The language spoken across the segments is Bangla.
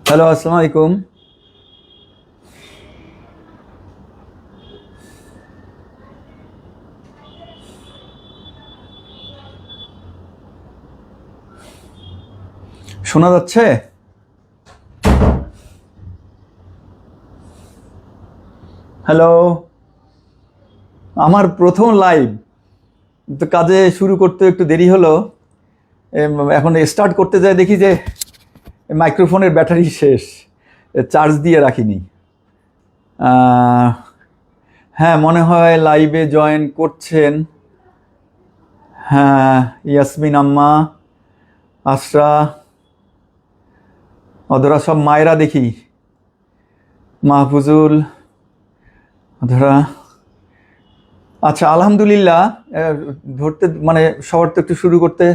হ্যালো, আসসালামু আলাইকুম। শোনা যাচ্ছে? হ্যালো, আমার প্রথম লাইভ, তো কাজে শুরু করতে একটু দেরি হলো। এখন স্টার্ট করতে যাই দেখি যে মাইক্রোফোনের ব্যাটারি শেষ, চার্জ দিয়ে রাখিনি। হ্যাঁ, মনে হয় লাইভে জয়েন করছেন। হ্যাঁ, ইয়াসমিন আম্মা, আশরা, অধরা, সব মায়েরা দেখি। মাহফুজুল, অধরা। আচ্ছা, আলহামদুলিল্লাহ। ধরতে মানে সবার তো একটু শুরু করতে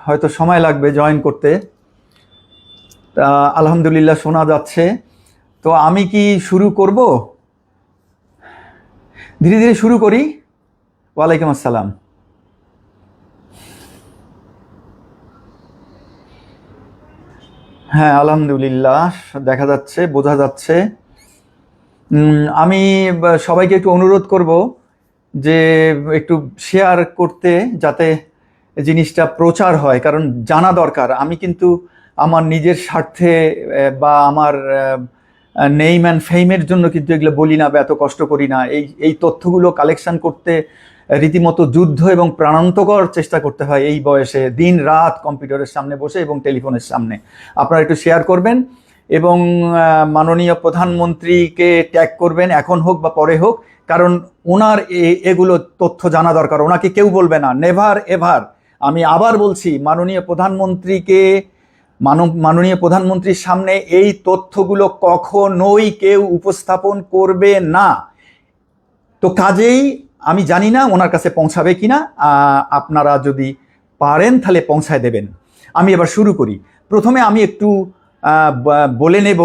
হয়তো সময় লাগবে জয়েন করতে। আলহামদুলিল্লাহ শোনা যাচ্ছে। তো আমি কি শুরু করব? ধীরে ধীরে শুরু করি। ওয়ালাইকুম আসসালাম। হ্যাঁ, আলহামদুলিল্লাহ দেখা যাচ্ছে, বোঝা যাচ্ছে। আমি সবাইকে একটু অনুরোধ করব যে একটু শেয়ার করতে, যাতে জিনিসটা প্রচার হয়, কারণ জানা দরকার। আমি কিন্তু আমার নিজের স্বার্থে বা আমার নেইম অ্যান্ড ফেইমের জন্য কিন্তু এগুলো বলি না বা এত কষ্ট করি না। এই তথ্যগুলো কালেকশন করতে রীতিমতো যুদ্ধ এবং প্রাণান্তকর চেষ্টা করতে হয় এই বয়সে, দিন রাত কম্পিউটারের সামনে বসে এবং টেলিফোনের সামনে। আপনারা একটু শেয়ার করবেন এবং মাননীয় প্রধানমন্ত্রীকে ট্যাগ করবেন, এখন হোক বা পরে হোক, কারণ ওনার এগুলো তথ্য জানা দরকার। ওনাকে কেউ বলবে না, নেভার এভার। আমি আবার বলছি, মাননীয় প্রধানমন্ত্রীর সামনে এই তথ্যগুলো কখনোই কেউ উপস্থাপন করবে না। তো কাজেই আমি জানি না ওনার কাছে পৌঁছাবে কিনা। আপনারা যদি পারেন তাহলে পৌঁছায় দেবেন। আমি এবার শুরু করি। প্রথমে আমি একটু বলে নেব,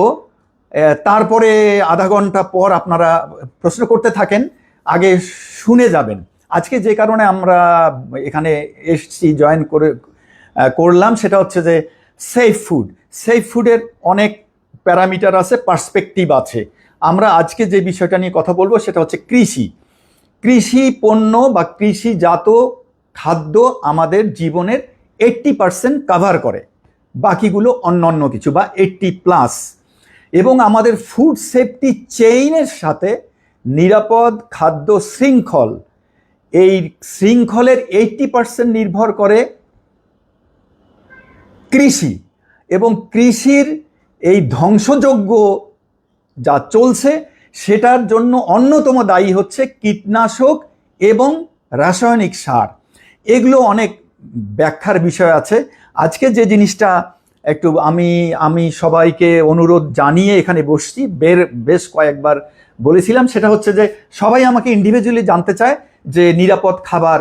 তারপরে আধা ঘন্টা পর আপনারা প্রশ্ন করতে থাকেন, আগে শুনে যাবেন। আজকে যে কারণে আমরা এখানে এসছি, জয়েন করলাম, সেটা হচ্ছে যে সেফ ফুডের অনেক প্যারামিটার আছে, পার্সপেক্টিভ আছে। আমরা আজকে যে বিষয়টা নিয়ে কথা বলবো সেটা হচ্ছে কৃষি পণ্য বা কৃষিজাত খাদ্য আমাদের জীবনের 80% কাভার করে, বাকিগুলো অন্য কিছু বা 80+। এবং আমাদের ফুড সেফটি চেইনের সাথে নিরাপদ খাদ্য শৃঙ্খল, এই শৃঙ্খলের 80% নির্ভর করে কৃষি। এবং কৃষির এই ধ্বংসযজ্ঞ যা চলছে সেটার জন্য অন্যতম দায়ী হচ্ছে কীটনাশক এবং রাসায়নিক সার। এগুলো অনেক ব্যাখ্যার বিষয় আছে। আজকে যে জিনিসটা একটু আমি সবাইকে অনুরোধ জানিয়ে এখানে বসছি, বেশ কয়েকবার বলেছিলাম, সেটা হচ্ছে যে সবাই আমাকে ইন্ডিভিজুয়ালি জানতে চায় যে নিরাপদ খাবার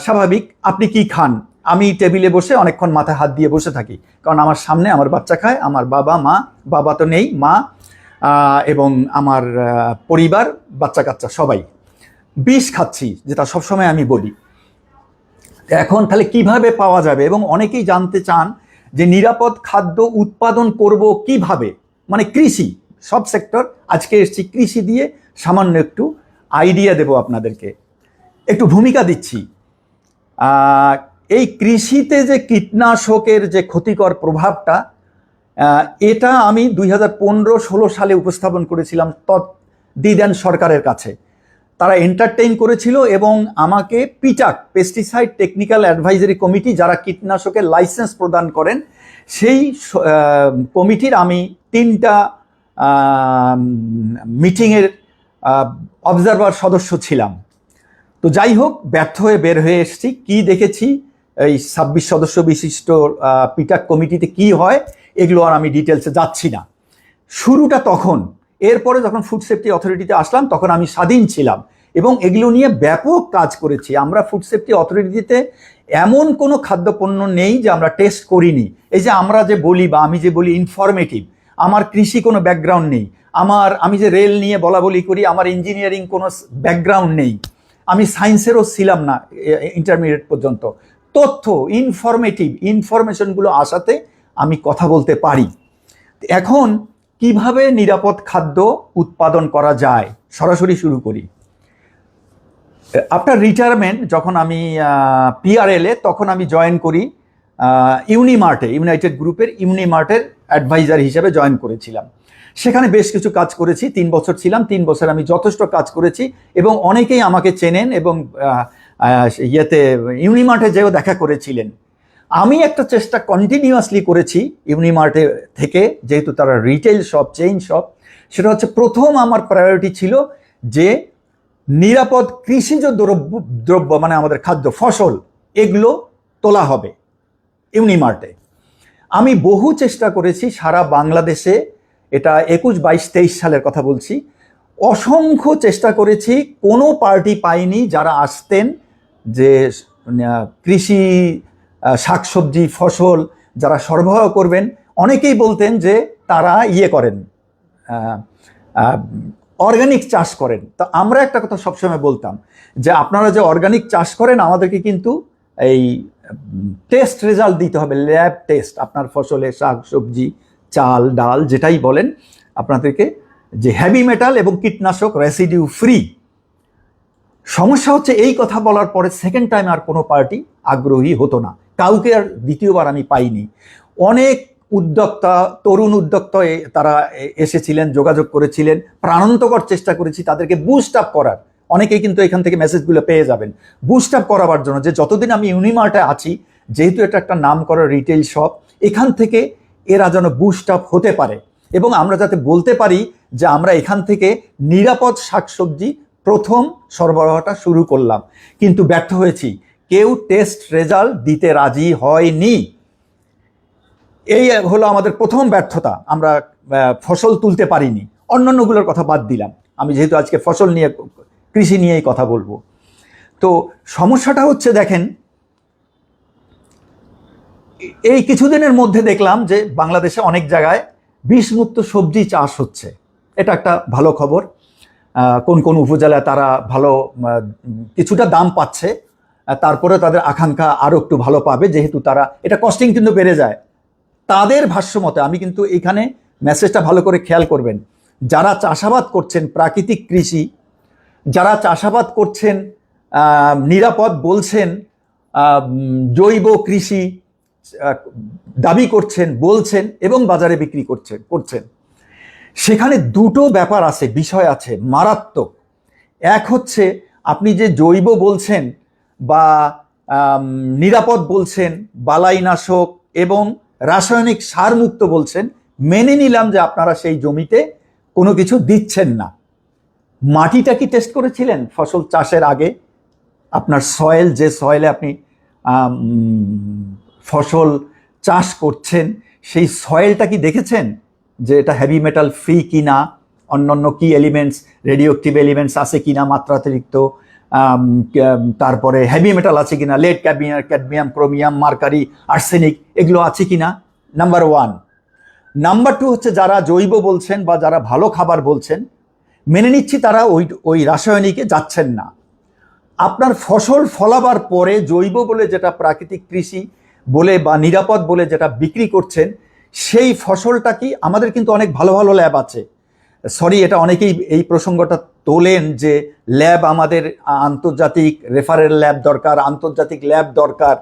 স্বাভাবিক, আপনি কি খান? আমি টেবিলে বসে অনেকক্ষণ মাথায় হাত দিয়ে বসে থাকি, কারণ আমার সামনে আমার বাচ্চা খায়, আমার বাবা তো নেই, মা এবং আমার পরিবার, বাচ্চা কাচ্চা সবাই বিষ খাচ্ছি, যেটা সবসময় আমি বলি। এখন তাহলে কিভাবে পাওয়া যাবে? এবং অনেকেই জানতে চান যে নিরাপদ খাদ্য উৎপাদন করব কিভাবে, মানে কৃষি, সব সেক্টর। আজকে এসেছি কৃষি দিয়ে সামান্য একটু আইডিয়া দেব আপনাদেরকে, একটু ভূমিকা দিচ্ছি। এই কৃষিতে যে কীটনাশকের যে ক্ষতিকর প্রভাবটা, এটা আমি 2015-16 সালে উপস্থাপন করেছিলাম তৎদিদান সরকারের কাছে। তারা এন্টারটেইন করেছিল এবং আমাকে পিটাক, পেস্টিসাইড টেকনিক্যাল অ্যাডভাইজারি কমিটি, যারা কীটনাশকের লাইসেন্স প্রদান করেন, সেই কমিটির আমি 3টা মিটিংয়ের অবজারভার সদস্য ছিলাম। তো যাই হোক, ব্যর্থ হয়ে বের হয়ে এসেছি। কি দেখেছি এই 26 সদস্য বিশিষ্ট পিটাক কমিটিতে কি হয়, এগুলো আর আমি ডিটেলসে যাচ্ছি না। শুরুটা তখন, এরপরে যখন ফুড সেফটি অথরিটিতে আসলাম তখন আমি স্বাধীন ছিলাম এবং এগুলো নিয়ে ব্যাপক কাজ করেছি। আমরা ফুড সেফটি অথরিটিতে এমন কোনো খাদ্যপণ্য নেই যে আমরা টেস্ট করিনি। এই যে আমরা যে বলি বা আমি যে বলি ইনফরমেটিভ, আমার কৃষি কোনো ব্যাকগ্রাউন্ড নেই, আমি যে রেল নিয়ে বলা বলি করি, আমার ইঞ্জিনিয়ারিং কোনো ব্যাকগ্রাউন্ড নেই, আমি সায়েন্সেরও ছিলাম না ইন্টারমিডিয়েট পর্যন্ত। তথ্য, ইনফরমেশনগুলো আসাতে আমি কথা বলতে পারি। এখন কিভাবে নিরাপদ খাদ্য উৎপাদন করা যায়, সরাসরি শুরু করি। আফটার রিটায়ারমেন্ট যখন আমি পিআরএলে, তখন আমি জয়েন করি ইউনিমার্টে, ইউনাইটেড গ্রুপের ইউনিমার্টের অ্যাডভাইজার হিসেবে জয়েন করেছিলাম। সেখানে বেশ কিছু কাজ করেছি, 3 বছর ছিলাম। 3 বছর আমি যথেষ্ট কাজ করেছি এবং অনেকেই আমাকে চেনেন এবং ইউনিমার্টে যেও দেখা করেছিলেন। আমি একটা চেষ্টা কন্টিনিউয়াসলি করেছি ইউনিমার্টে থেকে, যেহেতু তারা রিটেল শপ, চেইন শপ, সেটা হচ্ছে প্রথম আমার প্রায়োরিটি ছিল যে নিরাপদ কৃষিজ দ্রব্য মানে আমাদের খাদ্য ফসল, এগুলো তোলা হবে ইউনিমার্টে। আমি বহু চেষ্টা করেছি সারা বাংলাদেশে, এটা 21, 22, 23 সালের কথা বলছি, অসংখ্য চেষ্টা করেছি, কোনো পার্টি পাইনি যারা আসতেন যে কৃষি শাকসবজি ফসল যারা সরবরাহ করবেন। অনেকেই বলতেন যে তারা করেন, অর্গানিক চাষ করেন। তো আমরা একটা কথা সবসময় বলতাম যে আপনারা যে অর্গানিক চাষ করেন, আমাদেরকে কিন্তু এই টেস্ট রেজাল্ট দিতে হবে, ল্যাব টেস্ট। আপনার ফসলে শাক সবজি চাল ডাল যেটাই বলেন, আপনাদেরকে যে হেভি মেটাল এবং কীটনাশক রেসিডিউ ফ্রি। সমস্যা হচ্ছে এই কথা বলার পরে সেকেন্ড টাইম আর কোনো পার্টি আগ্রহী হতো না, কাউকে আর দ্বিতীয়বার আমি পাইনি। অনেক উদ্যোক্তা, তরুণ উদ্যোক্তা তারা এসেছিলেন, যোগাযোগ করেছিলেন, প্রাণান্তকর চেষ্টা করেছি তাদেরকে বুস্ট আপ করার। অনেকেই কিন্তু এখান থেকে মেসেজগুলো পেয়ে যাবেন, বুস্ট আপ করাবার জন্য যে যতদিন আমি ইউনিমার্টে আছি, যেহেতু এটা একটা নাম করা রিটেল শপ, এখান থেকে এরা যেন বুস্ট আপ হতে পারে এবং আমরা যাতে বলতে পারি যে আমরা এখান থেকে নিরাপদ শাকসবজি প্রথম সরবরাহটা শুরু করলাম। কিন্তু ব্যর্থ হয়েছি, কেউ টেস্ট রেজাল্ট দিতে রাজি হয়নি। এই হলো আমাদের প্রথম ব্যর্থতা, আমরা ফসল তুলতে পারিনি। অন্যান্যগুলোর কথা বাদ দিলাম, আমি যেহেতু আজকে ফসল নিয়ে, কৃষি নিয়েই কথা বলবো। তো সমস্যাটা হচ্ছে, দেখেন এই কিছুদিনের মধ্যে দেখলাম যে বাংলাদেশে অনেক জায়গায় বিষমুক্ত সবজি চাষ হচ্ছে। এটা একটা ভালো খবর। কোন কোন উপজেলায় তারা ভালো কিছুটা দাম পাচ্ছে, তারপরে তাদের আকাঙ্ক্ষা আরও একটু ভালো পাবে, যেহেতু তারা এটা কস্টিং কিন্তু বেড়ে যায় তাদের ভাষ্য মতে। আমি কিন্তু এখানে মেসেজটা ভালো করে খেয়াল করবেন, যারা চাষাবাদ করছেন প্রাকৃতিক কৃষি, যারা চাষাবাদ করছেন নিরাপদ বলছেন, জৈব কৃষি দাবি করছেন, বলছেন এবং বাজারে বিক্রি করছেন, সেখানে দুটো ব্যাপার আছে, বিষয় আছে মারাত্মক। এক হচ্ছে আপনি যে জৈব বলছেন বা নিরাপদ বলছেন, বালাইনাশক এবং রাসায়নিক সার মুক্ত বলছেন, মেনে নিলাম যে আপনারা সেই জমিতে কোনো কিছু দিচ্ছেন না। মাটিটা কি টেস্ট করেছিলেন ফসল চাষের আগে? আপনার সয়েল, যে সয়েলে আপনি ফসল চাষ করছেন, সেই সয়েলটা কি দেখেছেন যে এটা হেভি মেটাল ফ্রি কিনা, অন্যান্য কি এলিমেন্টস, রেডিও অ্যাক্টিভ এলিমেন্টস আছে কিনা মাত্রাতিরিক্ত, তারপরে হেভি মেটাল আছে কিনা, lead, cadmium, chromium, mercury, arsenic, এগুলো আছে কিনা, নাম্বার 1। নাম্বার 2 হচ্ছে যারা জৈব বলছেন বা যারা ভালো খাবার বলছেন, মেনে নিচ্ছি তারা ওই রাসায়নিকে যাচ্ছেন না। আপনার ফসল ফলাবার পরে জৈব বলে যেটা প্রাকৃতিক কৃষি বলে বা নিরাপদ বলে যেটা বিক্রি করছেন, সেই ফসলটা কি, আমাদের কিন্তু অনেক ভালো ভালো ল্যাব আছে। সরি, এটা অনেকেই এই প্রসঙ্গটা তোলেন যে ল্যাব আমাদের আন্তর্জাতিক রেফারেল ল্যাব দরকার, আন্তর্জাতিক ল্যাব দরকার।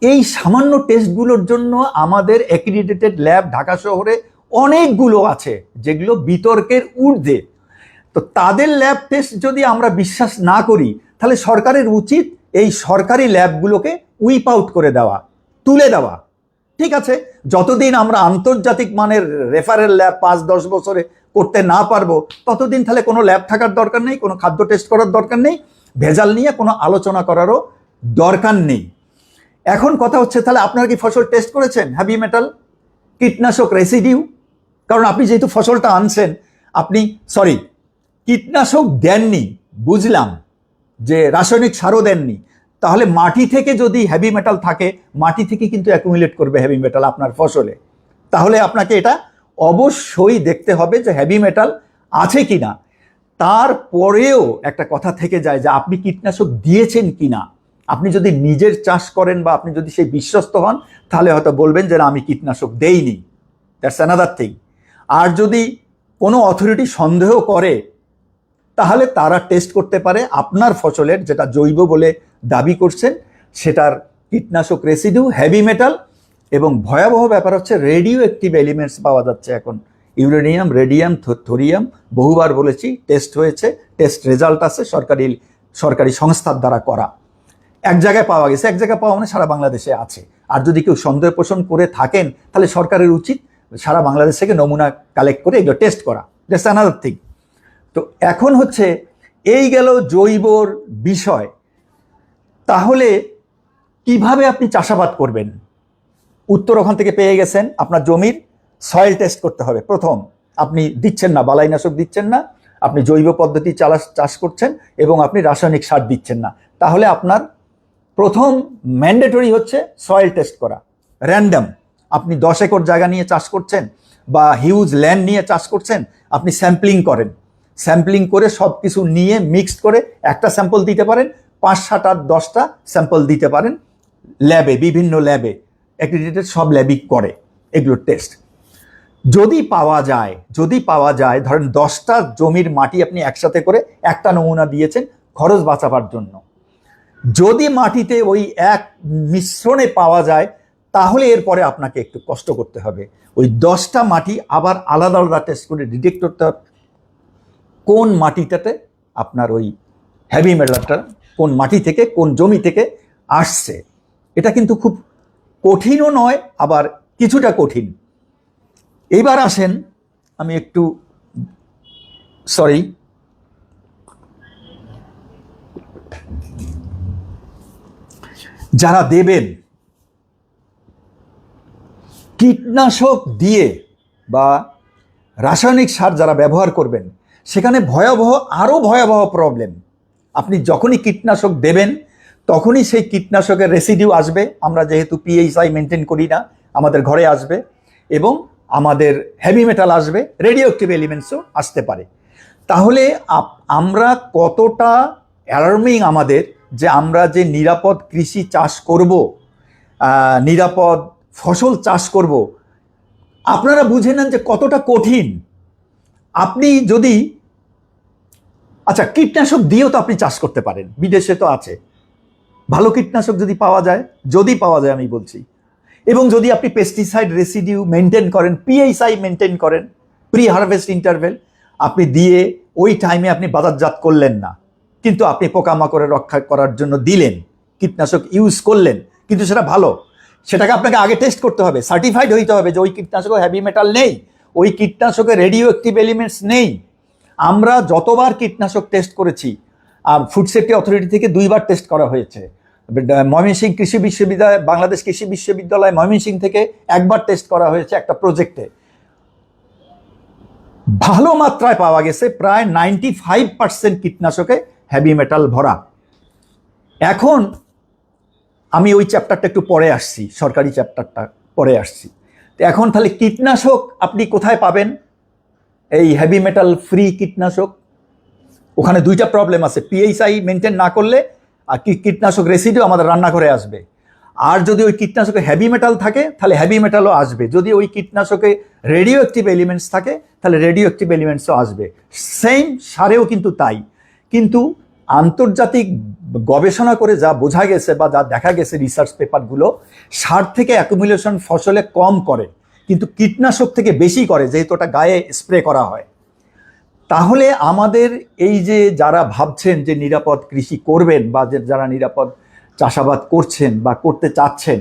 এই সামান্য টেস্টগুলোর জন্য আমাদের অ্যাক্রিডিটেড ল্যাব ঢাকা শহরে অনেকগুলো আছে যেগুলো বিতর্কের ঊর্ধ্বে। তো তাদের ল্যাব টেস্ট যদি আমরা বিশ্বাস না করি, তাহলে সরকারের উচিত এই সরকারি ল্যাবগুলোকে উইপ আউট করে দেওয়া, তুলে দেওয়া। ঠিক আছে, যতদিন আমরা আন্তর্জাতিক মানের রেফারেল ল্যাব 5-10 বছরে করতে না পারবো, ততদিন তাহলে কোনো ল্যাব থাকার দরকার নেই, কোনো খাদ্য টেস্ট করার দরকার নেই, ভেজাল নিয়ে কোনো আলোচনা করারও দরকার নেই। এখন কথা হচ্ছে, তাহলে আপনারা কি ফসল টেস্ট করেছেন হেভি মেটাল, কীটনাশক রেসিডিউ? কারণ আপনি যেহেতু ফসলটা আনছেন, আপনি কীটনাশক দেননি, বুঝলাম যে রাসায়নিক সারও দেননি, তাহলে মাটি থেকে যদি হেভি মেটাল থাকে, মাটি থেকে কিন্তু অ্যাকুমুলেট করবে হেভি মেটাল আপনার ফসলে। তাহলে আপনাকে এটা অবশ্যই দেখতে হবে যে হেভি মেটাল আছে কিনা। তারপরেও একটা কথা থেকে যায় যে আপনি কীটনাশক দিয়েছেন কিনা। আপনি যদি নিজের চাষ করেন বা আপনি যদি সেই বিশ্বস্ত হন, তাহলে হয়তো বলবেন যে আমি কীটনাশক দেইনি। That's another thing. আর যদি কোনো অথরিটি সন্দেহ করে তাহলে তারা টেস্ট করতে পারে আপনার ফসলের, যেটা জৈব বলে দাবি করছেন, সেটার কীটনাশক রেসিডিউ, হেভি মেটাল, এবং ভয়াবহ ব্যাপার হচ্ছে রেডিও অ্যাক্টিভ এলিমেন্টস পাওয়া যাচ্ছে এখন। ইউরেনিয়াম, রেডিয়াম, থোরিয়াম, বহুবার বলেছি, টেস্ট হয়েছে, টেস্ট রেজাল্ট আছে, সরকারি সংস্থার দ্বারা করা। এক জায়গায় পাওয়া গেছে, এক জায়গায় পাওয়া মানে সারা বাংলাদেশে আছে। আর যদি কেউ সন্দেহ পোষণ করে থাকেন তাহলে সরকারের উচিত সারা বাংলাদেশ থেকে নমুনা কালেক্ট করে এগুলো টেস্ট করা। That's another thing. তো এখন হচ্ছে এই গেল জৈবর বিষয়। তাহলে কিভাবে আপনি চাষাবাদ করবেন? উত্তর ওখান থেকে পেয়ে গেছেন। আপনার জমির সয়েল টেস্ট করতে হবে। প্রথম, আপনি দিচ্ছেন না, বালাইনাশক দিচ্ছেন না, আপনি জৈব পদ্ধতি চাষ করছেন এবং আপনি রাসায়নিক সার দিচ্ছেন না, তাহলে আপনার প্রথম ম্যান্ডেটরি হচ্ছে সয়েল টেস্ট করা। র্যান্ডম, আপনি 10 একর জায়গা নিয়ে চাষ করছেন বা হিউজ ল্যান্ড নিয়ে চাষ করছেন, আপনি স্যাম্পলিং করেন। স্যাম্পলিং করে সব কিছু নিয়ে মিক্সড করে একটা স্যাম্পল দিতে পারেন, 5, 7, 8, 10টা স্যাম্পল দিতে পারেন ল্যাবে, বিভিন্ন ল্যাবে, অ্যাক্রিডিটেড সব ল্যাবই করে এগুলো টেস্ট। যদি পাওয়া যায় ধরেন 10টা জমির মাটি আপনি একসাথে করে একটা নমুনা দিয়েছেন খরচ বাঁচাবার জন্য, যদি মাটিতে ওই এক মিশ্রণে পাওয়া যায় তাহলে এরপরে আপনাকে একটু কষ্ট করতে হবে। ওই 10টা মাটি আবার আলাদা আলাদা টেস্ট করে ডিটেক্ট করতে হবে কোন মাটিটাতে আপনার ওই হেভি মেটালটা কোন মাটি থেকে, কোন জমি থেকে আসছে। এটা কিন্তু খুব কঠিনও নয়, আবার কিছুটা কঠিন। এইবার আসেন, আমি একটু সরি, যারা দেবেন কীটনাশক দিয়ে বা রাসায়নিক সার যারা ব্যবহার করবেন, সেখানে আরও ভয়াবহ প্রবলেম। আপনি যখনই কীটনাশক দেবেন তখনই সেই কীটনাশকের রেসিডিউ আসবে। আমরা যেহেতু পিএইচআই মেনটেন করি না, আমাদের ঘরে আসবে এবং আমাদের হেভি মেটাল আসবে, রেডিও অ্যাক্টিভ এলিমেন্টসও আসতে পারে। তাহলে আমরা কতটা অ্যালার্মিং আমাদের, যে আমরা যে নিরাপদ কৃষি চাষ করব, নিরাপদ ফসল চাষ করব, আপনারা বুঝে নেন যে কতটা কঠিন। আপনি যদি আচ্ছা, কীটনাশক দিয়েও তো আপনি চাষ করতে পারেন, বিদেশে তো আছে ভালো কীটনাশক যদি পাওয়া যায় আমি বলছি। এবং যদি আপনি পেস্টিসাইড রেসিডিউ মেনটেন করেন, পিএইচআই মেনটেন করেন, প্রি হারভেস্ট ইন্টারভেল আপনি দিয়ে ওই টাইমে আপনি বাজারজাত করলেন না, কিন্তু আপনি পোকামাকড়ে রক্ষা করার জন্য দিলেন, কীটনাশক ইউজ করলেন, কিন্তু সেটা ভালো, সেটাকে আপনাকে আগে টেস্ট করতে হবে, সার্টিফাইড হইতে হবে যে ওই কীটনাশকে হেভি মেটাল নেই, ওই কীটনাশকে রেডিও অ্যাক্টিভ এলিমেন্টস নেই। আমরা যতবার কীটনাশক টেস্ট করেছি, ফুড সেফটি অথরিটি থেকে 2বার টেস্ট করা হয়েছে, ময়মনসিংহ কৃষি বিশ্ববিদ্যালয়, বাংলাদেশ কৃষি বিশ্ববিদ্যালয় ময়মনসিংহ থেকে 1বার টেস্ট করা হয়েছে একটা প্রজেক্টে। ভালো মাত্রায় পাওয়া গেছে প্রায় 95% কীটনাশকে হেভি মেটাল ভরা। এখন আমি ওই চ্যাপ্টারটা একটু পরে আসছি, সরকারি চ্যাপ্টারটা পরে আসছি। তো এখন তাহলে কীটনাশক আপনি কোথায় পাবেন? এই হেভি মেটাল ফ্রি কীটনাশক, ওখানে 2টা প্রবলেম আছে। পিএইচআই মেনটেন না করলে আর কীটনাশক রেসিডিউ আমাদের রান্নাঘরে আসবে, আর যদি ওই কীটনাশকে হেভি মেটাল থাকে তাহলে হেভি মেটালও আসবে, যদি ওই কীটনাশকে রেডিও অ্যাক্টিভ এলিমেন্টস থাকে তাহলে রেডিও অ্যাক্টিভ এলিমেন্টসও আসবে। সেম সারেও কিন্তু তাই। কিন্তু আন্তর্জাতিক গবেষণা করে যা বোঝা গেছে বা যা দেখা গেছে রিসার্চ পেপারগুলো, সার থেকে অ্যাকুমুলেশন ফসলে কম করে কিন্তু কীটনাশক থেকে বেশি করে, যেহেতু ওটা গায়ে স্প্রে করা হয়। তাহলে আমাদের এই যে যারা ভাবছেন যে নিরাপদ কৃষি করবেন বা যারা নিরাপদ চাষাবাদ করছেন বা করতে চাচ্ছেন,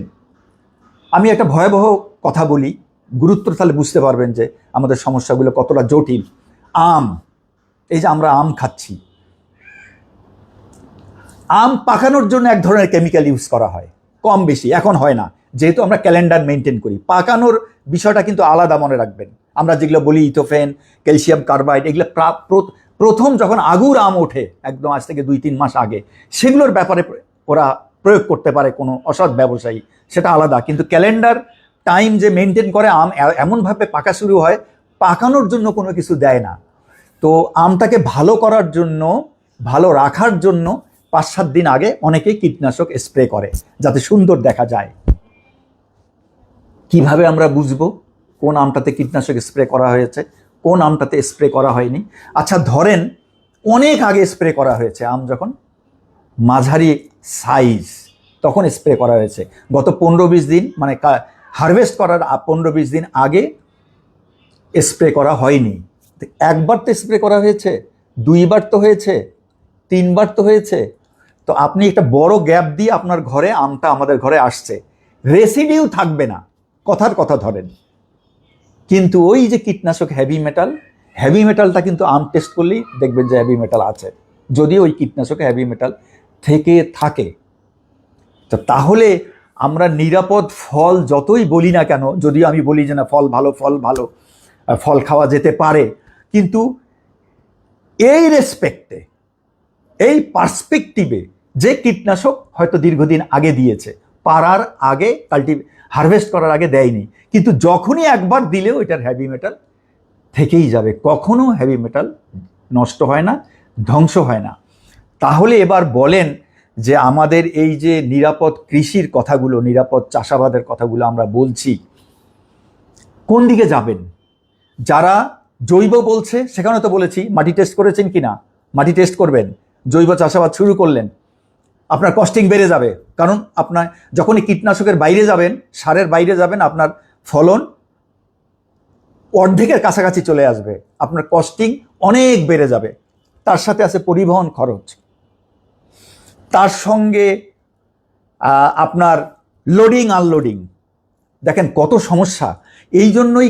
আমি একটা ভয়াবহ কথা বলি, গুরুত্ব তাহলে বুঝতে পারবেন যে আমাদের সমস্যাগুলো কতটা জটিল। এই যে আমরা আম খাচ্ছি, আম পাকানোর জন্য এক ধরনের কেমিক্যাল ইউজ করা হয়, কম বেশি, এখন হয় না যেহেতু আমরা ক্যালেন্ডার মেনটেন করি। পাকানোর বিষয়টা কিন্তু আলাদা মনে রাখবেন। আমরা যেগুলো বলি ইথোফেন, ক্যালসিয়াম কার্বাইড, এগুলো প্রথম যখন আগুর আম ওঠে একদম আজ থেকে 2-3 মাস আগে, সেগুলোর ব্যাপারে ওরা প্রয়োগ করতে পারে কোনো অসৎ ব্যবসায়ী, সেটা আলাদা। কিন্তু ক্যালেন্ডার টাইম যে মেনটেন করে আম এমনভাবে পাকা শুরু হয়, পাকানোর জন্য কোনো কিছু দেয় না। তো আমটাকে ভালো করার জন্য, ভালো রাখার জন্য 5-7 দিন আগে অনেকেই কীটনাশক স্প্রে করে যাতে সুন্দর দেখা যায়। কিভাবে আমরা বুঝবো? কোন আমটাতে কীটনাশক স্প্রে করা হয়েছে, কোন আমটাতে স্প্রে করা হয়নি। আচ্ছা ধরেন অনেক আগে স্প্রে করা হয়েছে, আম যখন মাঝারি সাইজ তখন স্প্রে করা হয়েছে, গত 15-20 দিন মানে হারভেস্ট করার 15-20 দিন আগে স্প্রে করা হয়নি। একবার তো স্প্রে করা হয়েছে, 2বার তো হয়েছে, 3বার তো হয়েছে। তো আপনি একটা বড় গ্যাপ দিয়ে আপনার ঘরে আমটা আমাদের ঘরে আসছে, রেসিডিউ থাকবে না, কথার কথা ধরেন। কিন্তু ওই যে কীটনাশক হেভি মেটালটা কিন্তু আম টেস্ট করলেই দেখবেন যে হেভি মেটাল আছে, যদি ওই কীটনাশকে হেভি মেটাল থেকে থাকে। তো তাহলে আমরা নিরাপদ ফল যতই বলি না কেন, যদিও আমি বলি যে না ফল ভালো, ফল খাওয়া যেতে পারে, কিন্তু এই রেসপেক্টে, এই পার্সপেক্টিভে যে কীটনাশক হয়তো দীর্ঘদিন আগে দিয়েছে, পারার আগে হারভেস্ট করার আগে দেয়নি, কিন্তু যখনই একবার দিলেও এটার হেভি মেটাল থেকেই যাবে, কখনো হেভি মেটাল নষ্ট হয় না, ধ্বংস হয় না। তাহলে এবার বলেন যে আমাদের এই যে নিরাপদ কৃষির কথাগুলো, নিরাপদ চাষাবাদের কথাগুলো আমরা বলছি, কোন দিকে যাবেন? যারা জৈব বলছে সেখানে তো বলেছি মাটি টেস্ট করেছেন কিনা, মাটি টেস্ট করবেন। জৈব চাষাবাদ শুরু করলেন, আপনার কস্টিং বেড়ে যাবে, কারণ আপনার যখনই কীটনাশকের বাইরে যাবেন, সারের বাইরে যাবেন, আপনার ফলন অর্ধেকের কাছাকাছি চলে আসবে, আপনার কস্টিং অনেক বেড়ে যাবে। তার সাথে আছে পরিবহন খরচ, তার সঙ্গে আপনার লোডিং আনলোডিং, দেখেন কত সমস্যা। এই জন্যই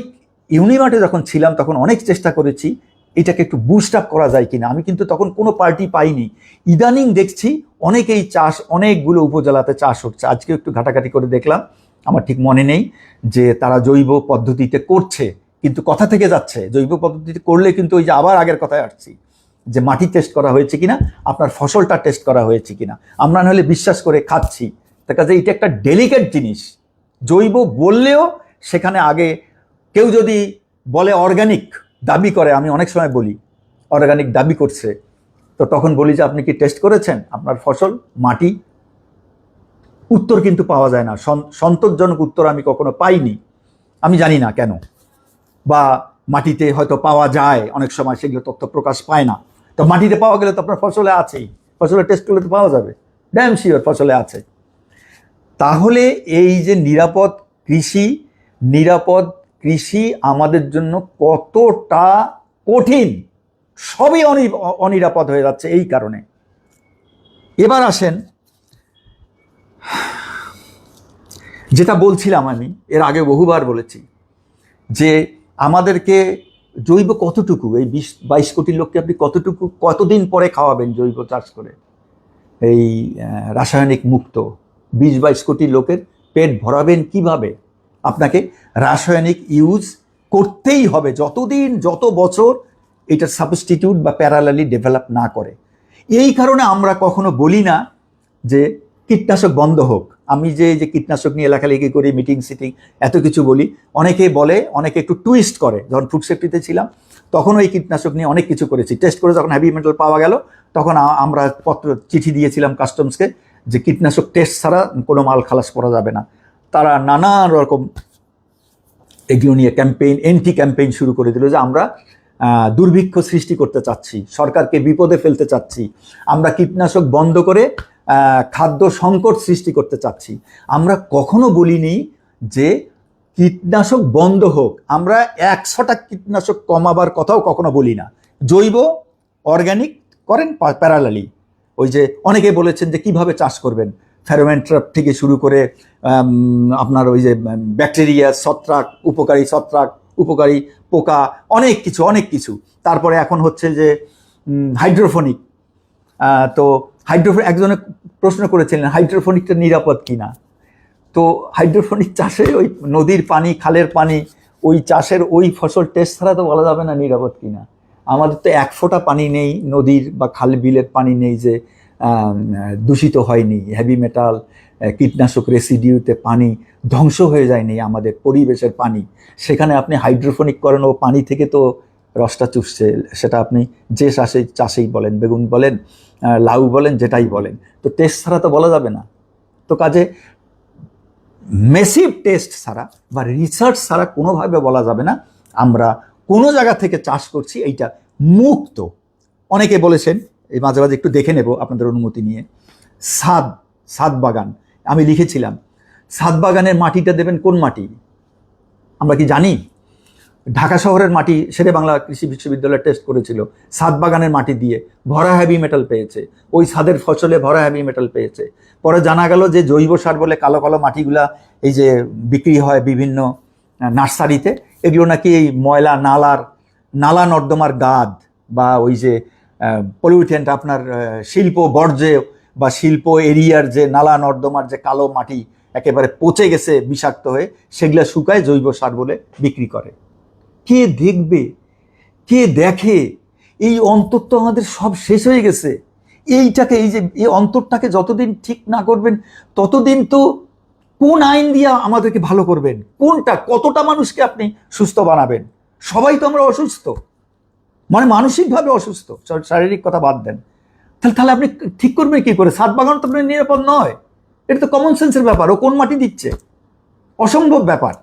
ইউনিমার্টে যখন ছিলাম তখন অনেক চেষ্টা করেছি এটাকে একটু বুস্ট আপ করা যায় কিনা। আমি কিন্তু তখন কোনো পার্টি পাইনি। ইদানিং দেখছি অনেকেই চাষ, অনেকগুলো উপজেলাতে চাষ হচ্ছে। আজকে একটু ঘাটাঘাটি করে দেখলাম, আমার ঠিক মনে নেই যে তারা জৈব পদ্ধতিতে করছে, কিন্তু কথা থেকে যাচ্ছে জৈব পদ্ধতিতে করলে কিন্তু ওই যে আবার আগের কথায় আসছি যে মাটি টেস্ট করা হয়েছে কিনা, আপনার ফসলটা টেস্ট করা হয়েছে কিনা। আমরা নাহলে বিশ্বাস করে খাচ্ছি, তার কাছে এটা একটা ডেলিকেট জিনিস। জৈব বললেও সেখানে আগে কেউ যদি বলে অর্গানিক দাবি করে, আমি অনেক সময় বলি অর্গানিক দাবি করছে, তো তখন বলি যে আপনি কি টেস্ট করেছেন আপনার ফসল, মাটি? উত্তর কিন্তু পাওয়া যায় না, সন্তোষজনক উত্তর আমি কখনো পাইনি, আমি জানি না কেন। বা মাটিতে হয়তো পাওয়া যায় অনেক সময়, সেগুলো তথ্য প্রকাশ পায় না। তো মাটিতে পাওয়া গেলে তো আপনার ফসলে আছেই, ফসলের টেস্ট করলে তো পাওয়া যাবে, ড্যাম শিওর ফসলে আছে। তাহলে এই যে নিরাপদ কৃষি আমাদের জন্য কতটা কঠিন, সবই অনিরাপদ হয়ে যাচ্ছে এই কারণে। এবার আসেন, যেটা বলছিলাম আমি এর আগে বহুবার বলেছি যে আমাদেরকে জৈব কতটুকু, এই 20-22 কোটি লোককে আপনি কতদিন পরে খাওয়াবেন জৈব চাষ করে, এই রাসায়নিক মুক্ত 20-22 কোটি লোকের পেট ভরাবেন কিভাবে? আপনাকে রাসায়নিক ইউজ করতেই হবে যত বছর এটার সাবস্টিটিউট বা প্যারালালি ডেভেলপ না করে। এই কারণে আমরা কখনো বলি না যে কীটনাশক বন্ধ হোক। আমি যে কীটনাশক নিয়ে লেখালেখি করি, মিটিং সিটিং এত কিছু বলি, অনেকে বলে, অনেকে একটু টুইস্ট করে। যখন ফুড সেফটিতে ছিলাম তখন ওই কীটনাশক নিয়ে অনেক কিছু করেছি, টেস্ট করে যখন হেভি মেটাল পাওয়া গেল তখন আমরা চিঠি দিয়েছিলাম কাস্টমসকে যে কীটনাশক টেস্ট ছাড়া কোনো মাল খালাস করা যাবে না। তারা নানা রকম এগুলো নিয়ে এন্টি ক্যাম্পেইন শুরু করে দিল যে আমরা দুর্ভিক্ষ সৃষ্টি করতে চাচ্ছি, সরকারকে বিপদে ফেলতে চাচ্ছি, আমরা কীটনাশক বন্ধ করে খাদ্য সংকট সৃষ্টি করতে চাচ্ছি। আমরা কখনো বলিনি যে কীটনাশক বন্ধ হোক, আমরা 100টা কীটনাশক কমাবার কথাও কখনো বলি না। জৈব অর্গানিক করেন প্যারালালি। ওই যে অনেকে বলেছেন যে কিভাবে চাষ করবেন, ফেরোমন ট্র্যাপ থেকে শুরু করে আপনার ওই যে ব্যাকটেরিয়া, উপকারী পোকা, অনেক কিছু। তারপরে এখন হচ্ছে যে হাইড্রোফোনিক। তো একজনে প্রশ্ন করেছিলেন হাইড্রোফোনিকটা নিরাপদ কিনা। তো হাইড্রোফোনিক চাষে ওই নদীর পানি, খালের পানি, ওই চাষের ওই ফসল টেস্ট ছাড়া তো বলা যাবে না নিরাপদ কিনা। আমাদের তো 1 ফোঁটা পানি নেই, নদীর বা খাল বিলের পানি নেই যে দূষিত হয়নি, হেভি মেটাল কীটনাশক রেসিডিউতে পানি ধ্বংস হয়ে যায়নি আমাদের পরিবেশের পানি। সেখানে আপনি হাইড্রোফোনিক করেন, ও পানি থেকে তো রসটা চুষছে, সেটা আপনি যে চাষেই বলেন, বেগুন বলেন, লাউ বলেন, যেটাই বলেন, তো টেস্ট ছাড়া তো বলা যাবে না। তো কাজে মেসিভ টেস্ট ছাড়া বা রিসার্চ ছাড়া কোনোভাবে বলা যাবে না আমরা কোনো জায়গা থেকে চাষ করছি এইটা মুক্ত। অনেকে বলেছেন, এই মাঝে মাঝে একটু দেখে নেব আপনাদের অনুমতি নিয়ে, ছাদ বাগান আমি লিখেছিলাম, ছাদ বাগানের মাটিটা দেবেন কোন মাটি আমরা কি জানি? ঢাকা শহরের মাটি শেরে বাংলা কৃষি বিশ্ববিদ্যালয় টেস্ট করেছিল, ছাদ বাগানের মাটি দিয়ে ভরা হেভি মেটাল পেয়েছে, ওই ছাদের ফসলে ভরা হেভি মেটাল পেয়েছে। পরে জানা গেল যে জৈব সার বলে কালো কালো মাটিগুলা এই যে বিক্রি হয় বিভিন্ন নার্সারিতে, এগুলো নাকি এই ময়লা নালা নর্দমার গাদ বা ওই যে পলিউটেন্ট আপনার শিল্প বর্জ্য বা শিল্প এরিয়ার যে নালা নর্দমার যে কালো মাটি একেবারে পচে গেছে বিষাক্ত হয়ে, সেগুলা শুকায় জৈব সার বলে বিক্রি করে। কে দেখবে, কে দেখে? এই অন্তর তো আমাদের সব শেষ হয়ে গেছে। এইটাকে এই অন্তরটাকে যতদিন ঠিক না করবেন ততদিন তো কোন আইন দিয়ে আমাদেরকে ভালো করবেন? কোনটা, কতটা মানুষকে আপনি সুস্থ বানাবেন? সবাই তো আমরা অসুস্থ, মানে মানসিকভাবে অসুস্থ, শারীরিক কথা বাদ দেন। তাহলে আপনি ঠিক করবেন কি করে? ছাদ বাগান তো আপনার নিরাপদ নয়, এটা তো কমন সেন্সের ব্যাপার। ও কোন মাটি দিচ্ছে? অসম্ভব ব্যাপার।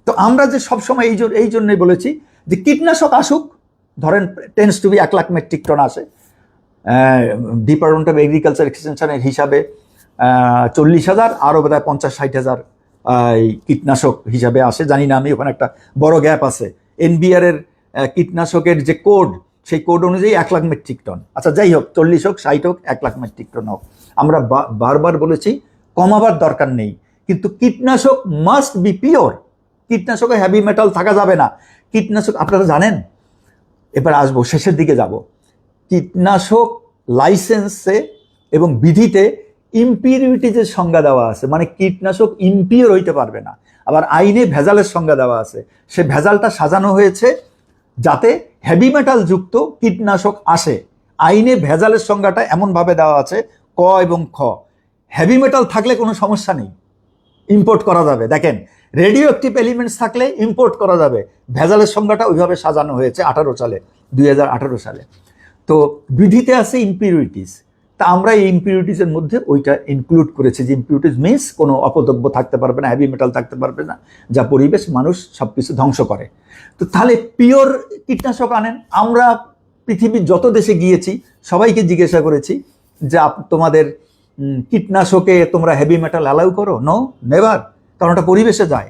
তো আমরা যে সবসময় এই জন্যই বলেছি যে কীটনাশক আসুক, ধরেন tends to be 1 lakh metric ton আসে, ডিপার্টমেন্ট অফ এগ্রিকালচার এক্সটেনশনের হিসাবে 40,000, আরও বোধ হয় 50-60,000 কীটনাশক হিসাবে আসে, জানি না আমি, ওখানে একটা বড় গ্যাপ আছে। NBR এর কীটনাশকের যে কোড, সেই কোড অনুযায়ী 1 লাখ মেট্রিক টন। আচ্ছা যাই হোক, 40 হোক, 60 হোক, 1 লাখ মেট্রিক টন হোক, আমরা বারবার বলেছি কমাবার দরকার নেই, কিন্তু কীটনাশক মাস্ট বি পিওর। কীটনাশকে হেভি মেটাল থাকা যাবে না। কীটনাশক আপনারা জানেন, এবার আসবো শেষের দিকে যাব, কীটনাশক লাইসেন্সে এবং বিধিতে ইম্পিউরিটিজের সংজ্ঞা দেওয়া আছে, মানে কীটনাশক ইম্পিওর হইতে পারবে না। আবার আইনে ভেজালের সংজ্ঞা দেওয়া আছে, সে ভেজালটা সাজানো হয়েছে যাতে হেভি মেটাল যুক্ত কীটনাশক আসে। আইনে ভেজালের সংজ্ঞাটা এমনভাবে দেওয়া আছে, ক এবং খ, হেভি মেটাল থাকলে কোনো সমস্যা নেই, ইম্পোর্ট করা যাবে। দেখেন, রেডিও অ্যাক্টিভ এলিমেন্টস থাকলে ইম্পোর্ট করা যাবে। ভেজালের সংজ্ঞাটা ওইভাবে সাজানো হয়েছে 2018 সালে। তো বিধিতে আছে ইম্পিউরিটিস, তা আমরা এই ইম্পিউরিটিসের মধ্যে ওইটা ইনক্লুড করেছি যে ইম্পিউরিটিস মিনস কোনো অপদ্রব্য থাকতে পারবে না, হেভি মেটাল থাকতে পারবে না, যা পরিবেশ মানুষ সব কিছু ধ্বংস করে। তো তাহলে পিওর কীটনাশক আনেন। আমরা পৃথিবীর যত দেশে গিয়েছি সবাইকে জিজ্ঞাসা করেছি যে তোমাদের কীটনাশকে তোমরা হেভি মেটাল অ্যালাউ করো? নো, নেভার, কারণ ওটা পরিবেশে যায়।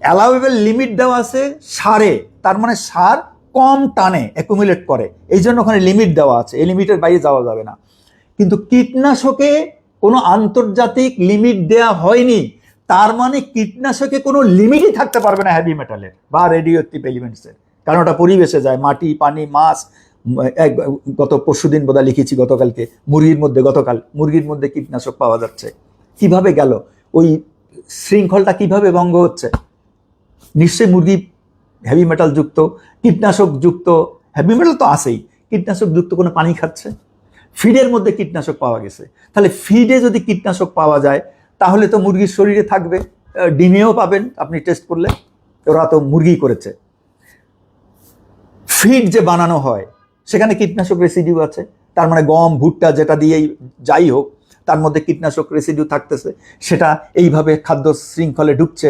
অ্যালাউয়েবল লিমিট দেওয়া আছে সারে, তার মানে সার কম টানে, অ্যাকুমুলেট করে, এই জন্য ওখানে লিমিট দেওয়া আছে, এই লিমিটের বাইরে যাওয়া যাবে না। কিন্তু কীটনাশকে কোনো আন্তর্জাতিক লিমিট দেওয়া হয়নি, তার মানে কীটনাশকে কোনো লিমিটই থাকতে পারবে না হেভি মেটালের বা রেডিও অ্যাক্টিভ এলিমেন্টসের, কারণ ওটা পরিবেশে যায়, মাটি, পানি, মাছ। গত পরশুদিন বোধহয় লিখেছি, গতকালকে গতকাল মুরগির মধ্যে কীটনাশক পাওয়া যাচ্ছে। কিভাবে গেল? ওই শৃঙ্খলটা কিভাবে ভঙ্গ হচ্ছে? নিশ্চয়ই মুরগি হেভি মেটাল যুক্ত, কীটনাশক যুক্ত, হেভি মেটাল তো আছেই, কীটনাশক যুক্ত কোনো পানি খাচ্ছে, ফিডের মধ্যে কীটনাশক পাওয়া গেছে। তাহলে ফিডে যদি কীটনাশক পাওয়া যায় তাহলে তো মুরগির শরীরে থাকবে, ডিমেও পাবেন আপনি টেস্ট করলে, ওরা তো মুরগি করেছে। ফিড যে বানানো হয় সেখানে কীটনাশক রেসিডিউ আছে, তার মানে গম, ভুট্টা যেটা দিয়েই যাই হোক তার মধ্যে কীটনাশক রেসিডিউ থাকতেছে, সেটা এইভাবে খাদ্য শৃঙ্খলে ঢুকছে।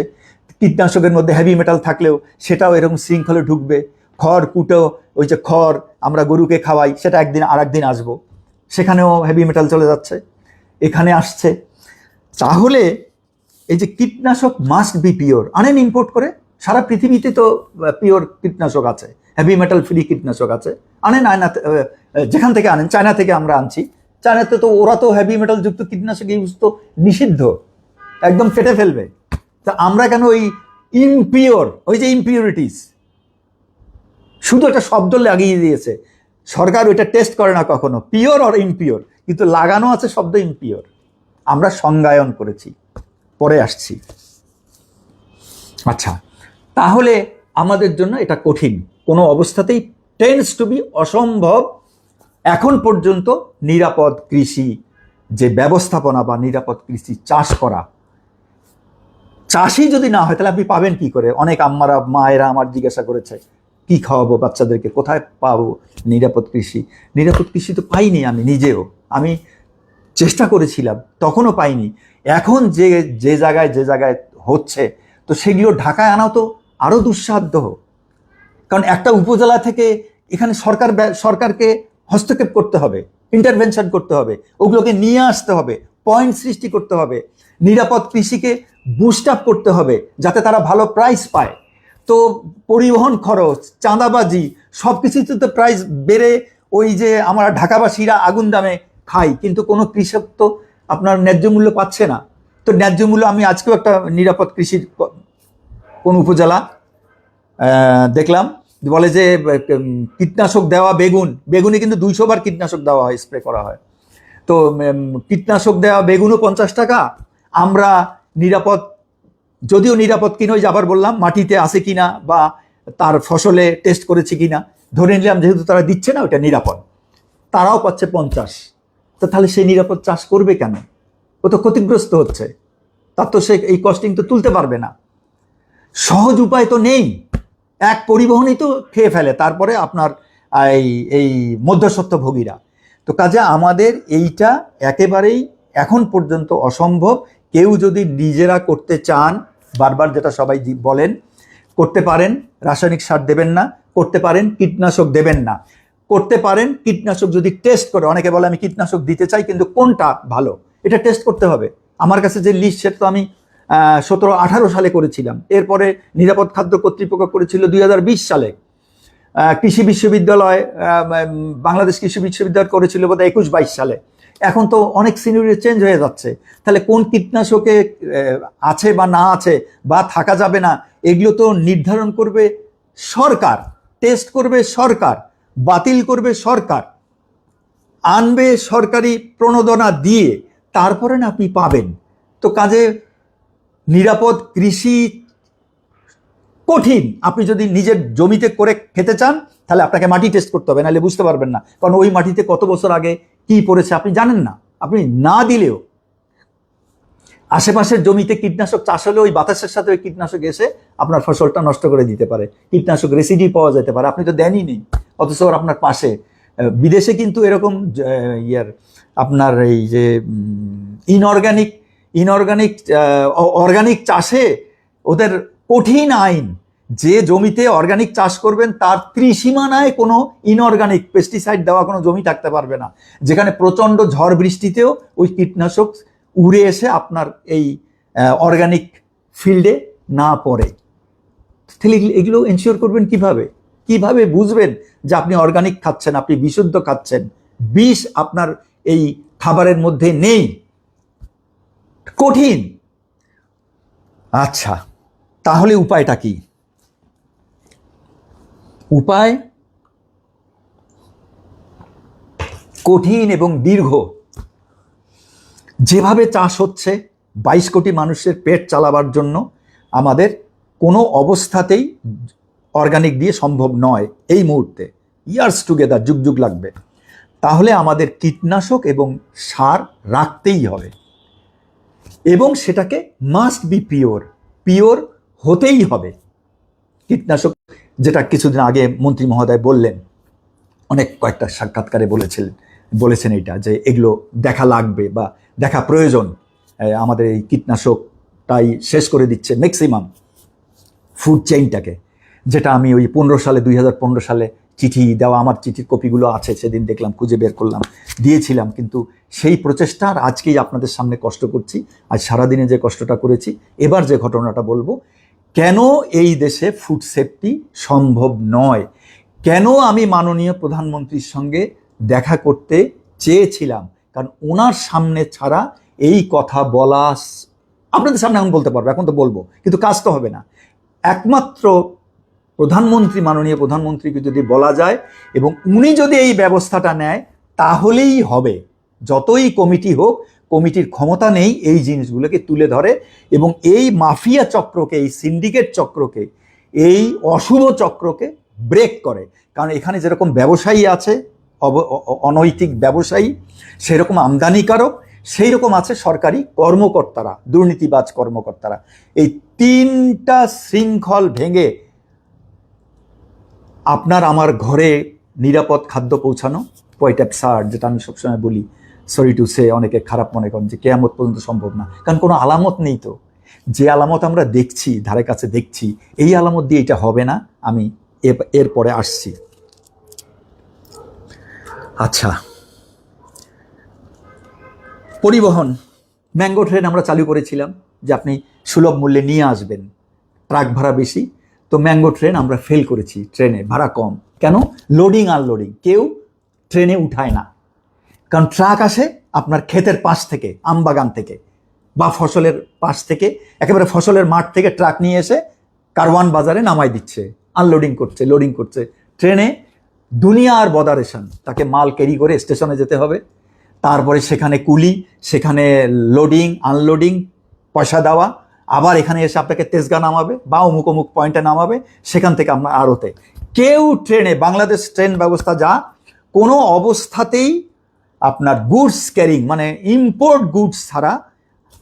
কীটনাশকের মধ্যে হেভি মেটাল থাকলেও সেটাও এরকম শৃঙ্খলে ঢুকবে। খড় কুটো, ওই যে খড় আমরা গরুকে খাওয়াই, সেটা একদিন আর একদিন আসবো, সেখানেও হেভি মেটাল চলে যাচ্ছে, এখানে আসছে। তাহলে এই যে কীটনাশক মাস্ট বি পিওর, আনেন ইম্পোর্ট করে, সারা পৃথিবীতে তো পিওর কীটনাশক আছে, হেভি মেটাল ফ্রি কীটনাশক আছে, আনেন যেখান থেকে আনেন, চায়না থেকে আমরা আনছি, চায়নাতে তো ওরা তো হেভি মেটাল যুক্ত কীটনাশক ইউজ তো নিষিদ্ধ, একদম কেটে ফেলবে। তা আমরা কেন ওই ইমপিওর, ওই যে ইম্পিউরিটিস, শুধু একটা শব্দ লাগিয়ে দিয়েছে সরকার, ওইটা টেস্ট করে না কখনো পিওর আর ইমপিওর, কিন্তু লাগানো আছে শব্দ ইমপিওর, আমরা সংজ্ঞায়ন করেছি, পরে আসছি। আচ্ছা, তাহলে আমাদের জন্য এটা কঠিন, কোনো অবস্থাতেই টেন্ডস টু বি অসম্ভব এখন পর্যন্ত নিরাপদ কৃষি যে ব্যবস্থাপনা বা নিরাপদ কৃষি চাষ করা। চাষই যদি না হয় তাহলে আপনি পাবেন কি করে? অনেক মায়েরা আমার জিজ্ঞাসা করেছে, কি খাওয়াবো বাচ্চাদেরকে, কোথায় পাবো নিরাপদ কৃষি? নিরাপদ কৃষি তো পাইনি আমি নিজেও। আমি চেষ্টা করেছিলাম, তখনও পাইনি। এখন যে যে জায়গায় হচ্ছে, তো সেগুলো ঢাকায় আনাও তো আরও দুঃসাধ্য। কারণ একটা উপজেলা থেকে এখানে সরকারকে হস্তক্ষেপ করতে হবে, ইন্টারভেনশন করতে হবে, ওগুলোকে নিয়ে আসতে হবে, পয়েন্ট সৃষ্টি করতে হবে, নিরাপদ কৃষিকে বুস্ট আপ করতে হবে যাতে তারা ভালো প্রাইস পায়। তো পরিবহন খরচ, চাঁদাবাজি, সব কিছুতে তো প্রাইস বেড়ে ওই যে আমরা ঢাকাবাসীরা আগুন দামে খাই, কিন্তু কোনো কৃষক তো আপনার ন্যায্য মূল্য পাচ্ছে না। তো ন্যায্য মূল্য, আমি আজকেও একটা নিরাপদ কৃষির কোন উপজেলা দেখলাম, বলে যে কীটনাশক দেওয়া বেগুনে কিন্তু 200 বার কীটনাশক দেওয়া হয়, স্প্রে করা হয়। তো কীটনাশক দেওয়া বেগুনও 50 টাকা। আমরা নিরাপদ, যদিও নিরাপদ কিনা, ওই যে আবার বললাম মাটিতে আছে কিনা বা তার ফসলে টেস্ট করেছে কিনা, ধরে নিলাম যেহেতু তারা দিচ্ছে না ওটা নিরাপদ, তারাও পাচ্ছে 50। তো তাহলে সে নিরাপদ চাষ করবে কেন? ও তো ক্ষতিগ্রস্ত হচ্ছে, তার তো সে এই কস্টিং তো তুলতে পারবে না। সহজ উপায় তো নেই, এক পরিবহনই তো খেয়ে ফেলে, তারপরে আপনার এই মধ্যস্বত্বভোগীরা। তো কাজে আমাদের এইটা একেবারেই এখন পর্যন্ত অসম্ভব। কেউ যদি নিজেরা করতে চান, বারবার যেটা সবাই বলেন, করতে পারেন রাসায়নিক সার দেবেন না, করতে পারেন কীটনাশক দেবেন না, করতে পারেন কীটনাশক যদি টেস্ট করে, অনেকে বলে আমি কীটনাশক দিতে চাই কিন্তু কোনটা ভালো এটা টেস্ট করতে হবে। আমার কাছে যে লিস্ট সেটা তো আমি 17-18 সালে করেছিলাম, এরপরে নিরাপদ খাদ্য কর্তৃপক্ষ করেছিল 2020 সালে, কৃষি বিশ্ববিদ্যালয়, বাংলাদেশ কৃষি বিশ্ববিদ্যালয় করেছিল বোধহয় 21-22 সালে। এখন তো অনেক সিনিয়রিটি চেঞ্জ হয়ে যাচ্ছে। তাহলে কোন কীটনাশকে আছে বা না আছে বা থাকা যাবে না, এগুলো তো নির্ধারণ করবে সরকার, টেস্ট করবে সরকার, বাতিল করবে সরকার, আনবে সরকারি প্রণোদনা দিয়ে, তারপরে না আপনি পাবেন। তো কাজে নিরাপদ কৃষি কঠিন। আপনি যদি নিজের জমিতে করে খেতে চান তাহলে আপনাকে মাটি টেস্ট করতে হবে, নাহলে বুঝতে পারবেন না, কারণ ওই মাটিতে কত বছর আগে কি পড়েছে আপনি জানেন না। আপনি না দিলেও আশেপাশের জমিতে কীটনাশক চাষ হলে ওই বাতাসের সাথে ওই কীটনাশক এসে আপনার ফসলটা নষ্ট করে দিতে পারে, কীটনাশক রেসিডি পাওয়া যেতে পারে, আপনি তো দেনই নেই, অথচ ওর আপনার পাশে। বিদেশে কিন্তু এরকম আপনার এই যে অর্গানিক চাষে ওদের কঠিন আইন, যে জমিতে অর্গানিক চাষ করবেন তার ত্রিসীমানায় কোনো ইনঅর্গানিক পেস্টিসাইড দেওয়া কোনো জমি থাকতে পারবে না, যেখানে প্রচণ্ড ঝড় বৃষ্টিতেও ওই কীটনাশক উড়ে এসে আপনার এই অর্গানিক ফিল্ডে না পড়ে। তাহলে এগুলো এনশিওর করবেন কিভাবে বুঝবেন যে আপনি অর্গানিক খাচ্ছেন, আপনি বিশুদ্ধ খাচ্ছেন, বিষ আপনার এই খাবারের মধ্যে নেই? কঠিন। আচ্ছা, তাহলে উপায়টা কি? উপায় কঠিন এবং দীর্ঘ। যেভাবে চাষ হচ্ছে 22 কোটি মানুষের পেট চালাবার জন্য আমাদের কোনো অবস্থাতেই অর্গানিক দিয়ে সম্ভব নয় এই মুহূর্তে, ইয়ার্স টুগেদার, যুগ লাগবে। তাহলে আমাদের কীটনাশক এবং সার রাখতেই হবে, এবং সেটাকে মাস্ট বি পিওর হতেই হবে। কীটনাশক, যেটা কিছুদিন আগে মন্ত্রী মহোদয় বললেন, অনেক কয়েকটা সাক্ষাৎকারে বলেছেন এটা, যে এগুলো দেখা লাগবে বা দেখা প্রয়োজন। আমাদের এই কীটনাশকটাই শেষ করে দিচ্ছে ম্যাক্সিমাম ফুড চেইনটাকে, যেটা আমি ওই 2015 সালে চিঠি দেওয়া, আমার চিঠির কপিগুলো আছে, সেদিন দেখলাম, খুঁজে বের করলাম, দিয়েছিলাম। কিন্তু সেই প্রচেষ্টার আজকেই আপনাদের সামনে কষ্ট করছি, আজ সারাদিনে যে কষ্টটা করেছি। এবার যে ঘটনাটা বলবো, কেন এই দেশে ফুড সেফটি সম্ভব নয়, কেন আমি মাননীয় প্রধানমন্ত্রীর সঙ্গে দেখা করতে চেয়েছিলাম, কারণ ওনার সামনে ছাড়া এই কথা বলা, আপনাদের সামনে এখন বলতে পারবো, এখন তো বলবো, কিন্তু কাজ তো হবে না। একমাত্র মাননীয় প্রধানমন্ত্রীকে যদি বলা যায় এবং উনি যদি এই ব্যবস্থাটা নেয় তাহলেই হবে। যতই কমিটি হোক, কমিটির ক্ষমতা নেই এই জিনিসগুলোকে তুলে ধরে এবং এই মাফিয়া চক্রকে, এই সিন্ডিকেট চক্রকে, এই অশুভ চক্রকে ব্রেক করে। কারণ এখানে যেরকম ব্যবসায়ী আছে, অনৈতিক ব্যবসায়ী, সেরকম আমদানিকারক, সেই রকম আছে সরকারি কর্মকর্তারা, দুর্নীতিবাজ কর্মকর্তারা। এই তিনটা শৃঙ্খল ভেঙে আপনার আমার ঘরে নিরাপদ খাদ্য পৌঁছানো, পয়েন্ট অফ সার্ট, যেটা আমি সবসময় বলি, সরি টু সে অনেকে খারাপ মনে করেন যে কেয়ামত পর্যন্ত সম্ভব না, কারণ কোনো আলামত নেই। তো যে আলামত আমরা দেখছি, ধারে কাছে দেখছি, এই আলামত দিয়ে এটা হবে না। আমি এরপরে আসছি। আচ্ছা, পরিবহন, ম্যাঙ্গো ট্রেন আমরা চালু করেছিলাম যে আপনি সুলভ মূল্যে নিয়ে আসবেন, ট্রাক ভাড়া বেশি। তো ম্যাঙ্গো ট্রেন আমরা ফেল করেছি, ট্রেনে ভাড়া কম। কেন? লোডিং আনলোডিং কেউ ট্রেনে উঠায় না, কারণ ট্রাক আসে আপনার ক্ষেতের পাশ থেকে, আমবাগান থেকে বা ফসলের পাশ থেকে, একেবারে ফসলের মাঠ থেকে ট্রাক নিয়ে এসে কারওয়ান বাজারে নামাই দিচ্ছে, আনলোডিং করছে, লোডিং করছে। ট্রেনে দুনিয়ার বদারেশন, তাকে মাল ক্যারি করে স্টেশনে যেতে হবে, তারপরে সেখানে কুলি, সেখানে লোডিং আনলোডিং, পয়সা দেওয়া, আবার এখানে এসে আপনাকে তেজগাঁ নামাবে বা অমুক অমুক পয়েন্টে নামাবে, সেখান থেকে আপনার আড়তে। কেউ ট্রেনে, বাংলাদেশ ট্রেন ব্যবস্থা যা, কোনো অবস্থাতেই আপনার গুডস ক্যারিং মানে ইম্পোর্ট গুডস ছাড়া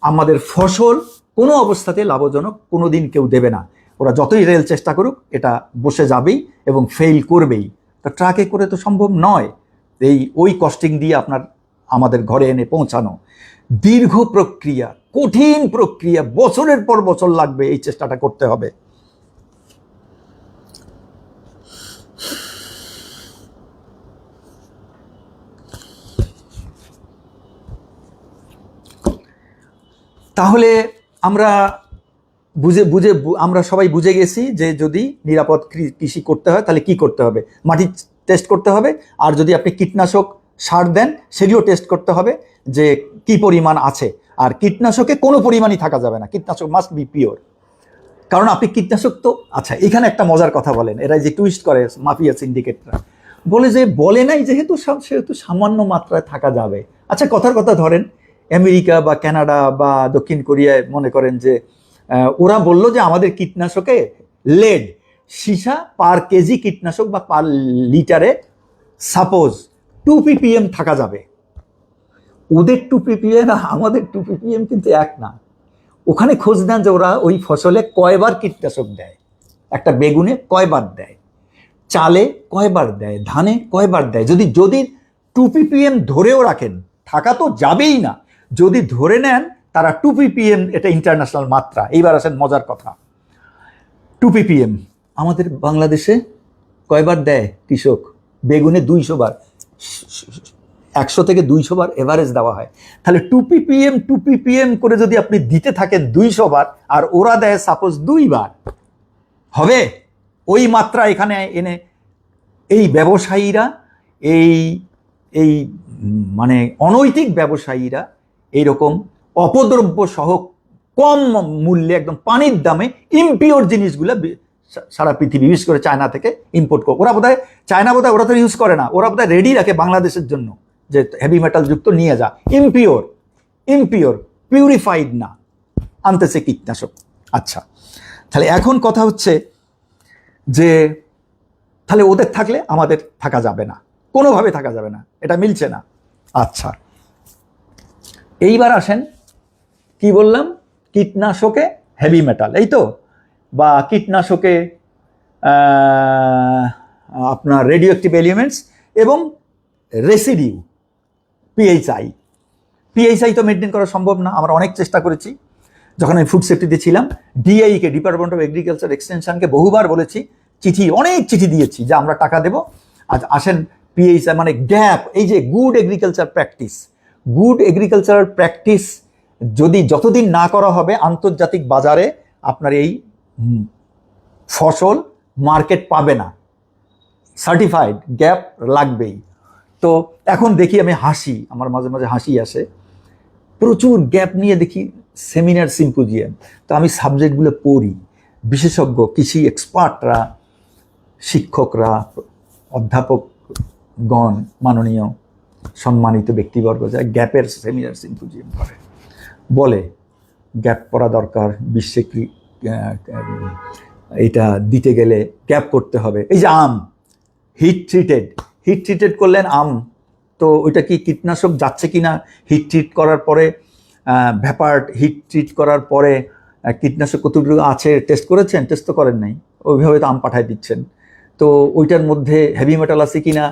আমাদের ফসল কোনো অবস্থাতে লাভজনক কোনো দিন কেউ দেবে না। ওরা যতই রেল চেষ্টা করুক, এটা বসে যাবেই এবং ফেল করবেই। তো ট্রাকে করে তো সম্ভব নয় ওই কস্টিং দিয়ে আপনার আমাদের ঘরে এনে পৌঁছানো। দীর্ঘ প্রক্রিয়া, কঠিন প্রক্রিয়া, বছরের পর বছর লাগবে এই চেষ্টাটা করতে হবে। তাহলে আমরা আমরা সবাই বুঝে গেছি যে যদি নিরাপদ কৃষি করতে হয় তাহলে কি করতে হবে। মাটি টেস্ট করতে হবে, আর যদি আপনি কীটনাশক সার দেন সেটিও টেস্ট করতে হবে যে কি পরিমাণ আছে। আর কীটনাশকে কোনো পরিমাণই থাকা যাবে না, কীটনাশক মাস্ট বি পিওর। কারণ আপনি কীটনাশক তো, আচ্ছা এখানে একটা মজার কথা বলেন, এরা যে টুইস্ট করে মাফিয়া সিন্ডিকেটরা, বলে যে বলে নাই যেহেতু সেহেতু সামান্য মাত্রায় থাকা যাবে। আচ্ছা কথার কথা ধরেন আমেরিকা বা কানাডা বা দক্ষিণ কোরিয়ায় মনে করেন যে ওরা বলল যে আমাদের কীটনাশকে লেড সীসা পার কেজি কীটনাশক বা পার লিটারে সাপোজ 2 ppm থাকা যাবে। ওদের 2 ppm না আমাদের 2 ppm কিন্তু এক না। ওখানে খোঁজ নেন যে ওরা ওই ফসলে কয়বার কীটনাশক দেয়, একটা বেগুনে কয়বার দেয়, চালে কয়বার দেয়, ধানে কয়বার দেয়। যদি 2 ppm ধরেও রাখেন, থাকা তো যাবেই না। যদি ধরে নেন তারা 2 ppm, এটা ইন্টারন্যাশনাল মাত্রা। এইবার আসেন মজার কথা, 2 ppm আমাদের বাংলাদেশে কয়বার দেয় কৃষক? বেগুনে 200 বার, 100 থেকে 200 বার এভারেজ দেওয়া হয়। তাহলে 2 ppm করে যদি আপনি দিতে থাকেন 200 বার, আর ওরা দেয় সাপোজ 2 বার, হবে? ওই মাত্রা এখানে এনে এই ব্যবসায়ীরা, এই মানে অনৈতিক ব্যবসায়ীরা এইরকম অপদ্রব্য সহ কম মূল্যে একদম পানির দামে ইম্পিওর জিনিসগুলো সারা পৃথিবী, বিশেষ করে চায়না থেকে ইম্পোর্ট করে। ওরা বোধহয় চায়না ওরা তো ইউজ করে না, ওরা বোধহয় রেডি রাখে বাংলাদেশের জন্য যে হেভি মেটাল যুক্ত নিয়ে যা। ইম্পিওর পিউরিফাইড না, আনতেছে কীটনাশক। আচ্ছা, তাহলে এখন কথা হচ্ছে যে তাহলে ওদের থাকলে আমাদের থাকা যাবে না, কোনোভাবে থাকা যাবে না, এটা মিলছে না। আচ্ছা, এইবার আসেন কি বললাম, কীটনাশকে হেভি মেটাল, এই তো, বা কীটনাশকে আপনার রেডিও অ্যাক্টিভ এলিমেন্টস এবং রেসিডিউ, পিএইচআই তো মেনটেন করা সম্ভব না। আমরা অনেক চেষ্টা করেছি, যখন আমি ফুড সেফটিতে ছিলাম, ডিআইকে, ডিপার্টমেন্ট অফ এগ্রিকালচার এক্সটেনশনকে বহুবার বলেছি, অনেক চিঠি দিয়েছি যে আমরা টাকা দেব। আজ আসেন পিএইচআই মানে গ্যাপ, এই যে গুড এগ্রিকালচার প্র্যাকটিস যদি যতদিন না করা হবে, আন্তর্জাতিক বাজারে আপনার এই ফসল মার্কেট পাবে না, সার্টিফাইড গ্যাপ লাগবেই। তো এখন দেখি, আমি হাসি, আমার মাঝে মাঝে হাসি আসে, প্রচুর গ্যাপ নিয়ে দেখি সেমিনার, সিম্পোজিয়াম। তো আমি সাবজেক্টগুলো পড়ি, বিশেষজ্ঞ কৃষি এক্সপার্টরা, শিক্ষকরা, অধ্যাপকগণ, মাননীয় সম্মানিত ব্যক্তিবর্গ যায় গ্যাপের সেমিনার, সিম্পোজিয়াম করে, বলে গ্যাপ করা দরকার, বিশ্বে এটা দিতে গেলে গ্যাপ করতে হবে। এই যে আম হিট ট্রিটেড করলেন আম, তো ওইটা কি কীটনাশক যাচ্ছে কিনা, হিট ট্রিট করার পরে ভ্যাপার্ড হিট ট্রিট করার পরে কীটনাশক কতটুকু আছে টেস্ট করেছেন? টেস্ট তো করেন নাই, ওইভাবে তো আম পাঠায় দিচ্ছেন। তো ওইটার মধ্যে হেভি মেটাল আছে কিনা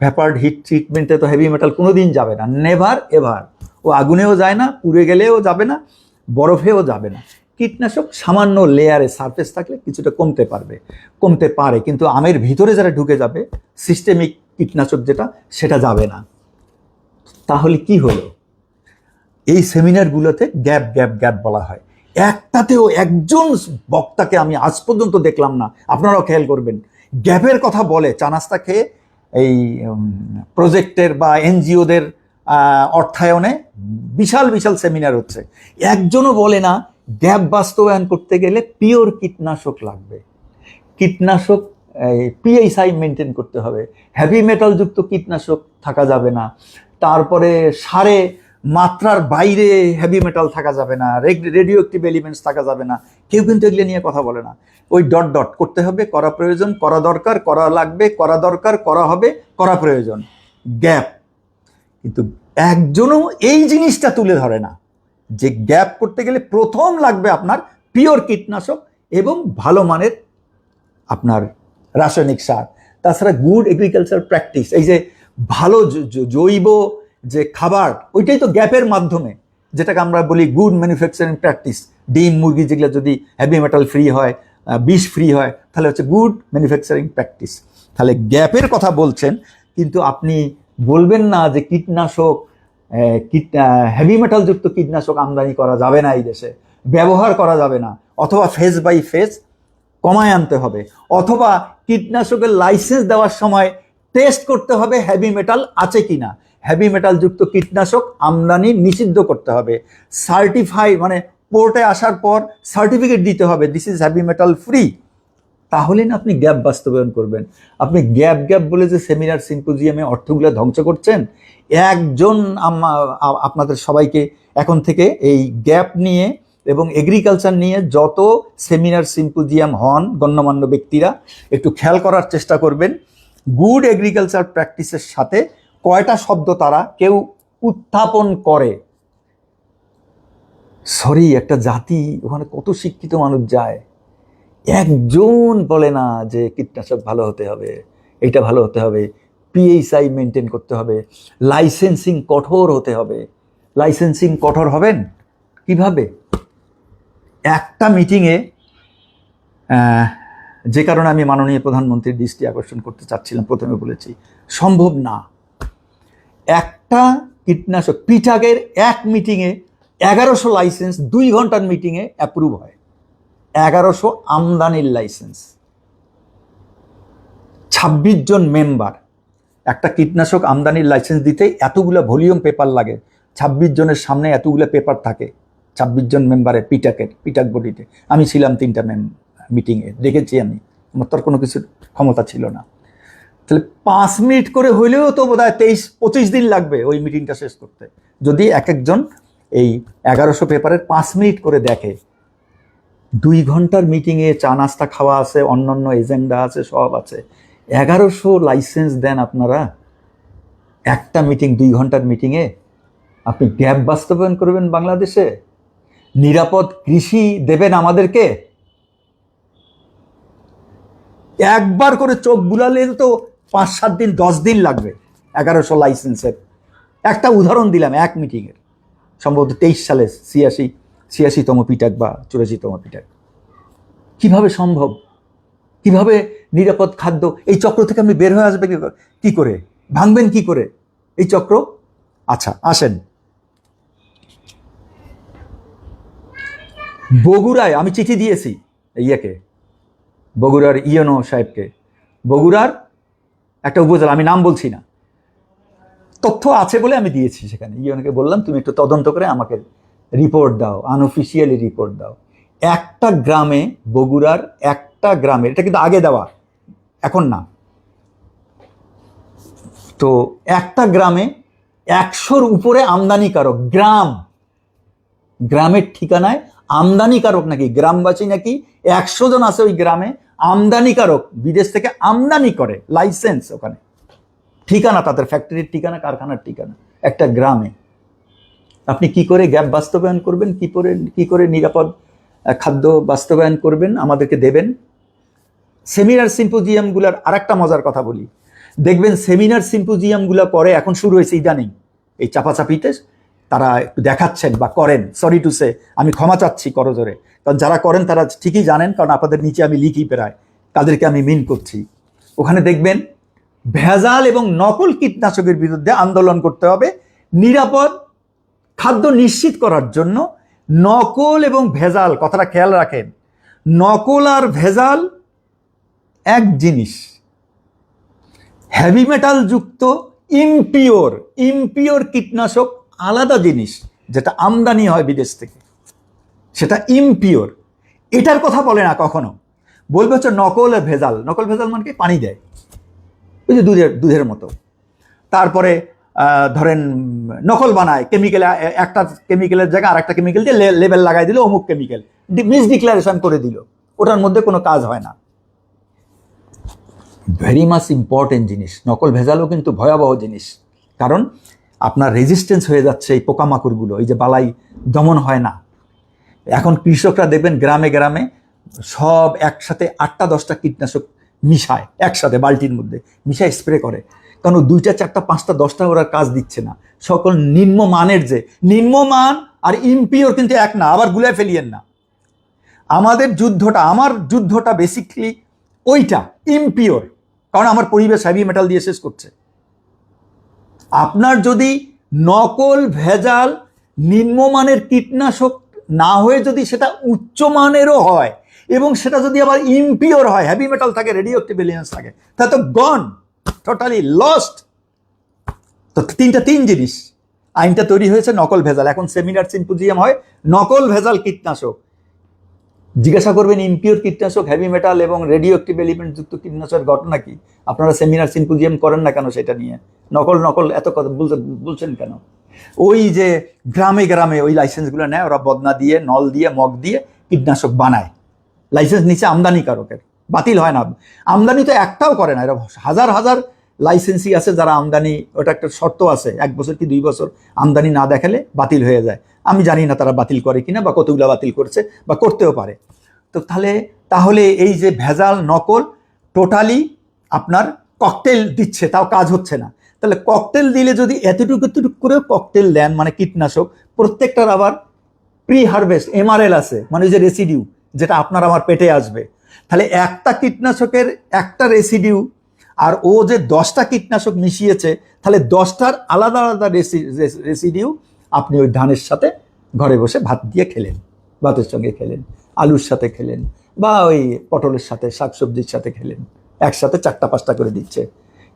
ভ্যাপার্ড হিট ট্রিটমেন্টে তো হেভি মেটাল কোনো দিন যাবে না, নেভার এভার। ও আগুনেও যায় না, পুড়ে গেলেও যাবে না, বরফেও যাবে না। কীটনাশক সামান্য লেয়ারে সারফেস থাকলে কিছুটা কমতে পারে, কিন্তু আমের ভিতরে যারা ঢুকে যাবে, সিস্টেমিক কীটনাশক যেটা, সেটা যাবে না। তাহলে কি হলো? এই সেমিনারগুলোতে গ্যাপ গ্যাপ গ্যাপ বলা হয়, একটাতেও একজন বক্তাকে আমি আজ পর্যন্ত দেখলাম না, আপনারাও খেয়াল করবেন, গ্যাপের কথা বলে চা নাস্তা খেয়ে এই প্রজেক্টের বা এনজিওদের অর্থায়নে বিশাল বিশাল সেমিনার হচ্ছে, একজনও বলে না গ্যাপ বাস্তবায়ন করতে গেলে পিওর কীটনাশক লাগবে, কীটনাশক পিএইচআই মেনটেন করতে হবে, হেভি মেটালযুক্ত কীটনাশক থাকা যাবে না, তারপরে সারে মাত্রার বাইরে হেভি মেটাল থাকা যাবে না, রেডিও অ্যাক্টিভ এলিমেন্টস থাকা যাবে না। কেউ কিন্তু এগুলো নিয়ে কথা বলে না। ওই ডট ডট করতে হবে, করা প্রয়োজন, করা দরকার, করা লাগবে, করা দরকার, করা হবে, করা প্রয়োজন, গ্যাপ। কিন্তু একজনও এই জিনিসটা তুলে ধরে না যে গ্যাপ করতে গেলে প্রথম লাগবে আপনার পিওর কীটনাশক এবং ভালো মানের আপনার রাসায়নিক সার। তাছাড়া গুড এগ্রিকালচার প্র্যাকটিস, এই যে ভালো জৈব যে খাবার, ওইটাই তো গ্যাপের মাধ্যমে, যেটাকে আমরা বলি গুড ম্যানুফ্যাকচারিং প্র্যাকটিস। ডিম মুরগি যেগুলো যদি হেভি মেটাল ফ্রি হয়, বিষ ফ্রি হয়, তাহলে হচ্ছে গুড ম্যানুফ্যাকচারিং প্র্যাকটিস। তাহলে গ্যাপের কথা বলছেন, কিন্তু আপনি বলবেন না যে কীটনাশক হেভি মেটালযুক্ত কীটনাশক আমদানি করা যাবে না, এই দেশে ব্যবহার করা যাবে না, অথবা ফেজ বাই ফেজ কমায় আনতে হবে, অথবা কীটনাশকের লাইসেন্স দেওয়ার সময় টেস্ট করতে হবে হেভি মেটাল আছে কিনা, হেভি মেটালযুক্ত কীটনাশক আমদানি নিষিদ্ধ করতে হবে, সার্টিফাই মানে পোর্টে আসার পর সার্টিফিকেট দিতে হবে this is heavy metal free. তাহলে না আপনি গ্যাপ বাস্তবায়ন করবেন। আপনি গ্যাপ গ্যাপ বলে যে সেমিনার সিম্পোজিয়ামে অর্থগুলো ধ্বংস করছেন, একজন আপনাদের সবাইকে এখন থেকে এই গ্যাপ নিয়ে এবং এগ্রিকালচার নিয়ে যত সেমিনার সিম্পোজিয়াম হন গণ্যমান্য ব্যক্তিরা, একটু খেয়াল করার চেষ্টা করবেন গুড এগ্রিকালচার প্র্যাকটিসের সাথে কয়টা শব্দ তারা কেউ উত্থাপন করে। সরি, একটা জাতি, ওখানে কত শিক্ষিত মানুষ যায়, একজন বলে না যে কীটনাশক ভালো হতে হবে, এইটা ভালো হতে হবে, পিএইচআই মেনটেন করতে হবে, লাইসেন্সিং কঠোর হতে হবে। লাইসেন্সিং কঠোর হবেন কিভাবে? একটা মিটিংয়ে, যে কারণে আমি মাননীয় প্রধানমন্ত্রীর দৃষ্টি আকর্ষণ করতে চাচ্ছিলাম, প্রথমে বলেছি সম্ভব না। একটা কীটনাশক পিটাগের এক মিটিংয়ে 1100 লাইসেন্স, 2 ঘন্টার মিটিংয়ে অ্যাপ্রুভ হয়। 1100 আমদানির লাইসেন্স, 26 জন মেম্বার। একটা কীটনাশক আমদানির লাইসেন্স দিতে এতগুলো ভলিউম পেপার লাগে, 26 জনের সামনে এতগুলো পেপার থাকে, 26 জন মেম্বারের পিটাক বডিতে। আমি ছিলাম 3টা মিটিংয়ে, দেখেছি আমি, আমার তো আর কোনো কিছুর ক্ষমতা ছিল না। তাহলে 5 মিনিট করে হইলেও তো বোধহয় 23-25 দিন লাগবে ওই মিটিংটা শেষ করতে, যদি এক একজন এই 1100 পেপারের 5 মিনিট করে দেখে। 2 ঘন্টার মিটিংয়ে চা নাস্তা খাওয়া আছে, অন্যান্য এজেন্ডা আছে, সব আছে। 1100 লাইসেন্স দেন আপনারা একটা মিটিং, 2 ঘন্টার মিটিংয়ে। আপনি গ্যাপ বাস্তবায়ন করবেন বাংলাদেশে? নিরাপদ কৃষি দেবেন আমাদেরকে? একবার করে চোখ বুলালে তো 5-7 দিন 10 দিন লাগবে 1100 লাইসেন্সের। একটা উদাহরণ দিলাম এক মিটিংয়ের, সম্ভবত 23 সালে 86তম পিটাক বা 84তম পিটাক। কিভাবে সম্ভব? কিভাবে নিরাপদ খাদ্য? এই চক্র থেকে আপনি বের হয়ে আসবে কি করে? ভাঙবেন কি করে এই চক্র? আচ্ছা আসেন, বগুড়ায় আমি চিঠি দিয়েছি বগুড়ার ইয়নো সাহেবকে। বগুড়ার একটা উপজেলা, আমি নাম বলছি না, তথ্য আছে বলে আমি দিয়েছি সেখানে। ইয়নোকে বললাম তুমি একটু তদন্ত করে আমাকে রিপোর্ট দাও, আনঅফিসিয়ালি রিপোর্ট দাও। একটা গ্রামে, বগুড়ার একটা গ্রামে, এটা কিন্তু আগে দেওয়া, এখন না, তো একটা গ্রামে 100-র উপরে আমদানিকারক গ্রামের ঠিকানায় আমদানিকারক নাকি গ্রামবাসী নাকি 100 জন আছে ওই গ্রামে আমদানিকারক, বিদেশ থেকে আমদানি করে, লাইসেন্স ওখানে, ঠিকানা তাদের ফ্যাক্টরির ঠিকানা, কারখানার ঠিকানা, একটা গ্রামে। আপনি কি করে গ্যাপ বাস্তবায়ন করবেন? কি করে নিরাপদ খাদ্য বাস্তবায়ন করবেন? আমাদেরকে দেবেন? সেমিনার সিম্পোজিয়ামগুলোর আরেকটা মজার কথা বলি, দেখবেন সেমিনার সিম্পোজিয়ামগুলো করে, এখন শুরু হয়েছে ইদানিং, এই চাপাচাপিতে তারা একটু দেখাচ্ছেন বা করেন, সরি টু সে, আমি ক্ষমা চাচ্ছি করজোরে, কারণ যারা করেন তারা ঠিকই জানেন, কারণ আপনাদের নিচে আমি লিখি প্রায় তাদেরকে আমি মিন করছি। ওখানে দেখবেন ভেজাল এবং নকল কীটনাশকের বিরুদ্ধে আন্দোলন করতে হবে, নিরাপদ খাদ্য নিশ্চিত করার জন্য। নকল এবং ভেজাল কথাটা খেয়াল রাখেন, নকল আর ভেজাল এক জিনিস। হেভি মেটাল যুক্ত ইমপিওর কীটনাশক আলাদা জিনিস, যেটা আমদানি হয় বিদেশ থেকে, সেটা ইমপিওর। এটার কথা বলে না কখনো, বলবে হচ্ছে নকল আর ভেজাল। নকল ভেজাল মানে কি? পানি দেয়, ওই যে দুধের মতো। তারপরে ধরেন নকল বানায় কেমিক্যাল, একটা কেমিক্যালের জায়গায় আর একটা কেমিক্যাল দিয়ে লেবেল লাগাই দিল অমুক কেমিক্যাল, মিস ডিক্লারেশন করে দিল, ওটার মধ্যে কোনো কাজ হয় না। ভেরি মাচ ইম্পর্টেন্ট জিনিস। নকল ভেজালও কিন্তু ভয়াবহ জিনিস, কারণ আপনার রেজিস্ট্যান্স হয়ে যাচ্ছে এই পোকামাকড়গুলো, এই যে বালাই দমন হয় না। এখন কৃষকরা দেখবেন গ্রামে গ্রামে সব একসাথে 8টা 10টা কীটনাশক মিশায়, একসাথে বালতির মধ্যে মিশায় স্প্রে করে, কারণ 2টা 4টা 5টা 10টা ওরা কাজ দিচ্ছে না। সকল নিম্নমানের, যে নিম্নমান আর ইমপিওর কিন্তু এক না, আবার গুলায় ফেলিয়েন না। আমাদের যুদ্ধটা, আমার যুদ্ধটা বেসিক্যালি ওইটা ইমপিওর, কারণ আমার পরিবেশ হেভি মেটাল দিয়ে শেষ করছে। আপনার যদি নকল ভেজাল নিম্নমানের কীটনাশক না হয়ে যদি সেটা উচ্চমানেরও হয়, এবং সেটা যদি আবার ইমপিওর হয়, হেভি মেটাল থাকে, রেডিও অ্যাক্টিভ এলিমেন্টস থাকে, তাহলে তো গন, টোটালি লস্ট। তো তিন জিনিস আইনটা তৈরি হয়েছে নকল ভেজাল। এখন সেমিনার সিম্পোজিয়াম হয় নকল ভেজাল কীটনাশক, জিজ্ঞাসা করবেন ইমপিওর কীটনাশক, হেভি মেটাল এবং রেডিও অ্যাক্টিভ এলিমেন্ট যুক্ত কীটনাশকের ঘটনা কি? আপনারা সেমিনার সিম্পোজিয়াম করেন না কেন সেটা নিয়ে? নকল এত কথা বলছেন কেন? ওই যে গ্রামে গ্রামে ওই লাইসেন্সগুলো নেয়, ওরা বদনা দিয়ে, নল দিয়ে, মগ দিয়ে কীটনাশক বানায়, লাইসেন্স নিচে আমদানিকারকের, বাতিল হয় না। আমদানি তো একটাও করে না, এরা হাজার হাজার লাইসেন্সই আছে যারা আমদানি, ওটা একটা শর্ত আছে, 1 বছর কি 2 বছর আমদানি না দেখালে বাতিল হয়ে যায়। আমি জানি না তারা বাতিল করে কিনা, বা কতগুলো বাতিল করছে, বা করতেও পারে। তো তাহলে এই যে ভেজাল নকল টোটালি আপনার ককটেল দিচ্ছে, তাও কাজ হচ্ছে না। তাহলে ককটেল দিলে যদি এতটুকু করেও ককটেল দেন, মানে কীটনাশক প্রত্যেকটার আবার প্রি হারভেস্ট এমআরএল আছে, মানে যে রেসিডিউ যেটা আপনার আমার পেটে আসবে। তাহলে একটা কীটনাশকের একটা রেসিডিউ, আর ও যে 10টা কীটনাশক মিশিয়েছে, তাহলে 10টার আলাদা আলাদা রেসিডিউ আপনি ওই ধানের সাথে ঘরে বসে ভাত দিয়ে খেলেন, ভাতের সঙ্গে খেলেন, আলুর সাথে খেলেন, বা ওই পটলের সাথে, শাকসবজির সাথে খেলেন, একসাথে 4টা 5টা করে দিচ্ছে।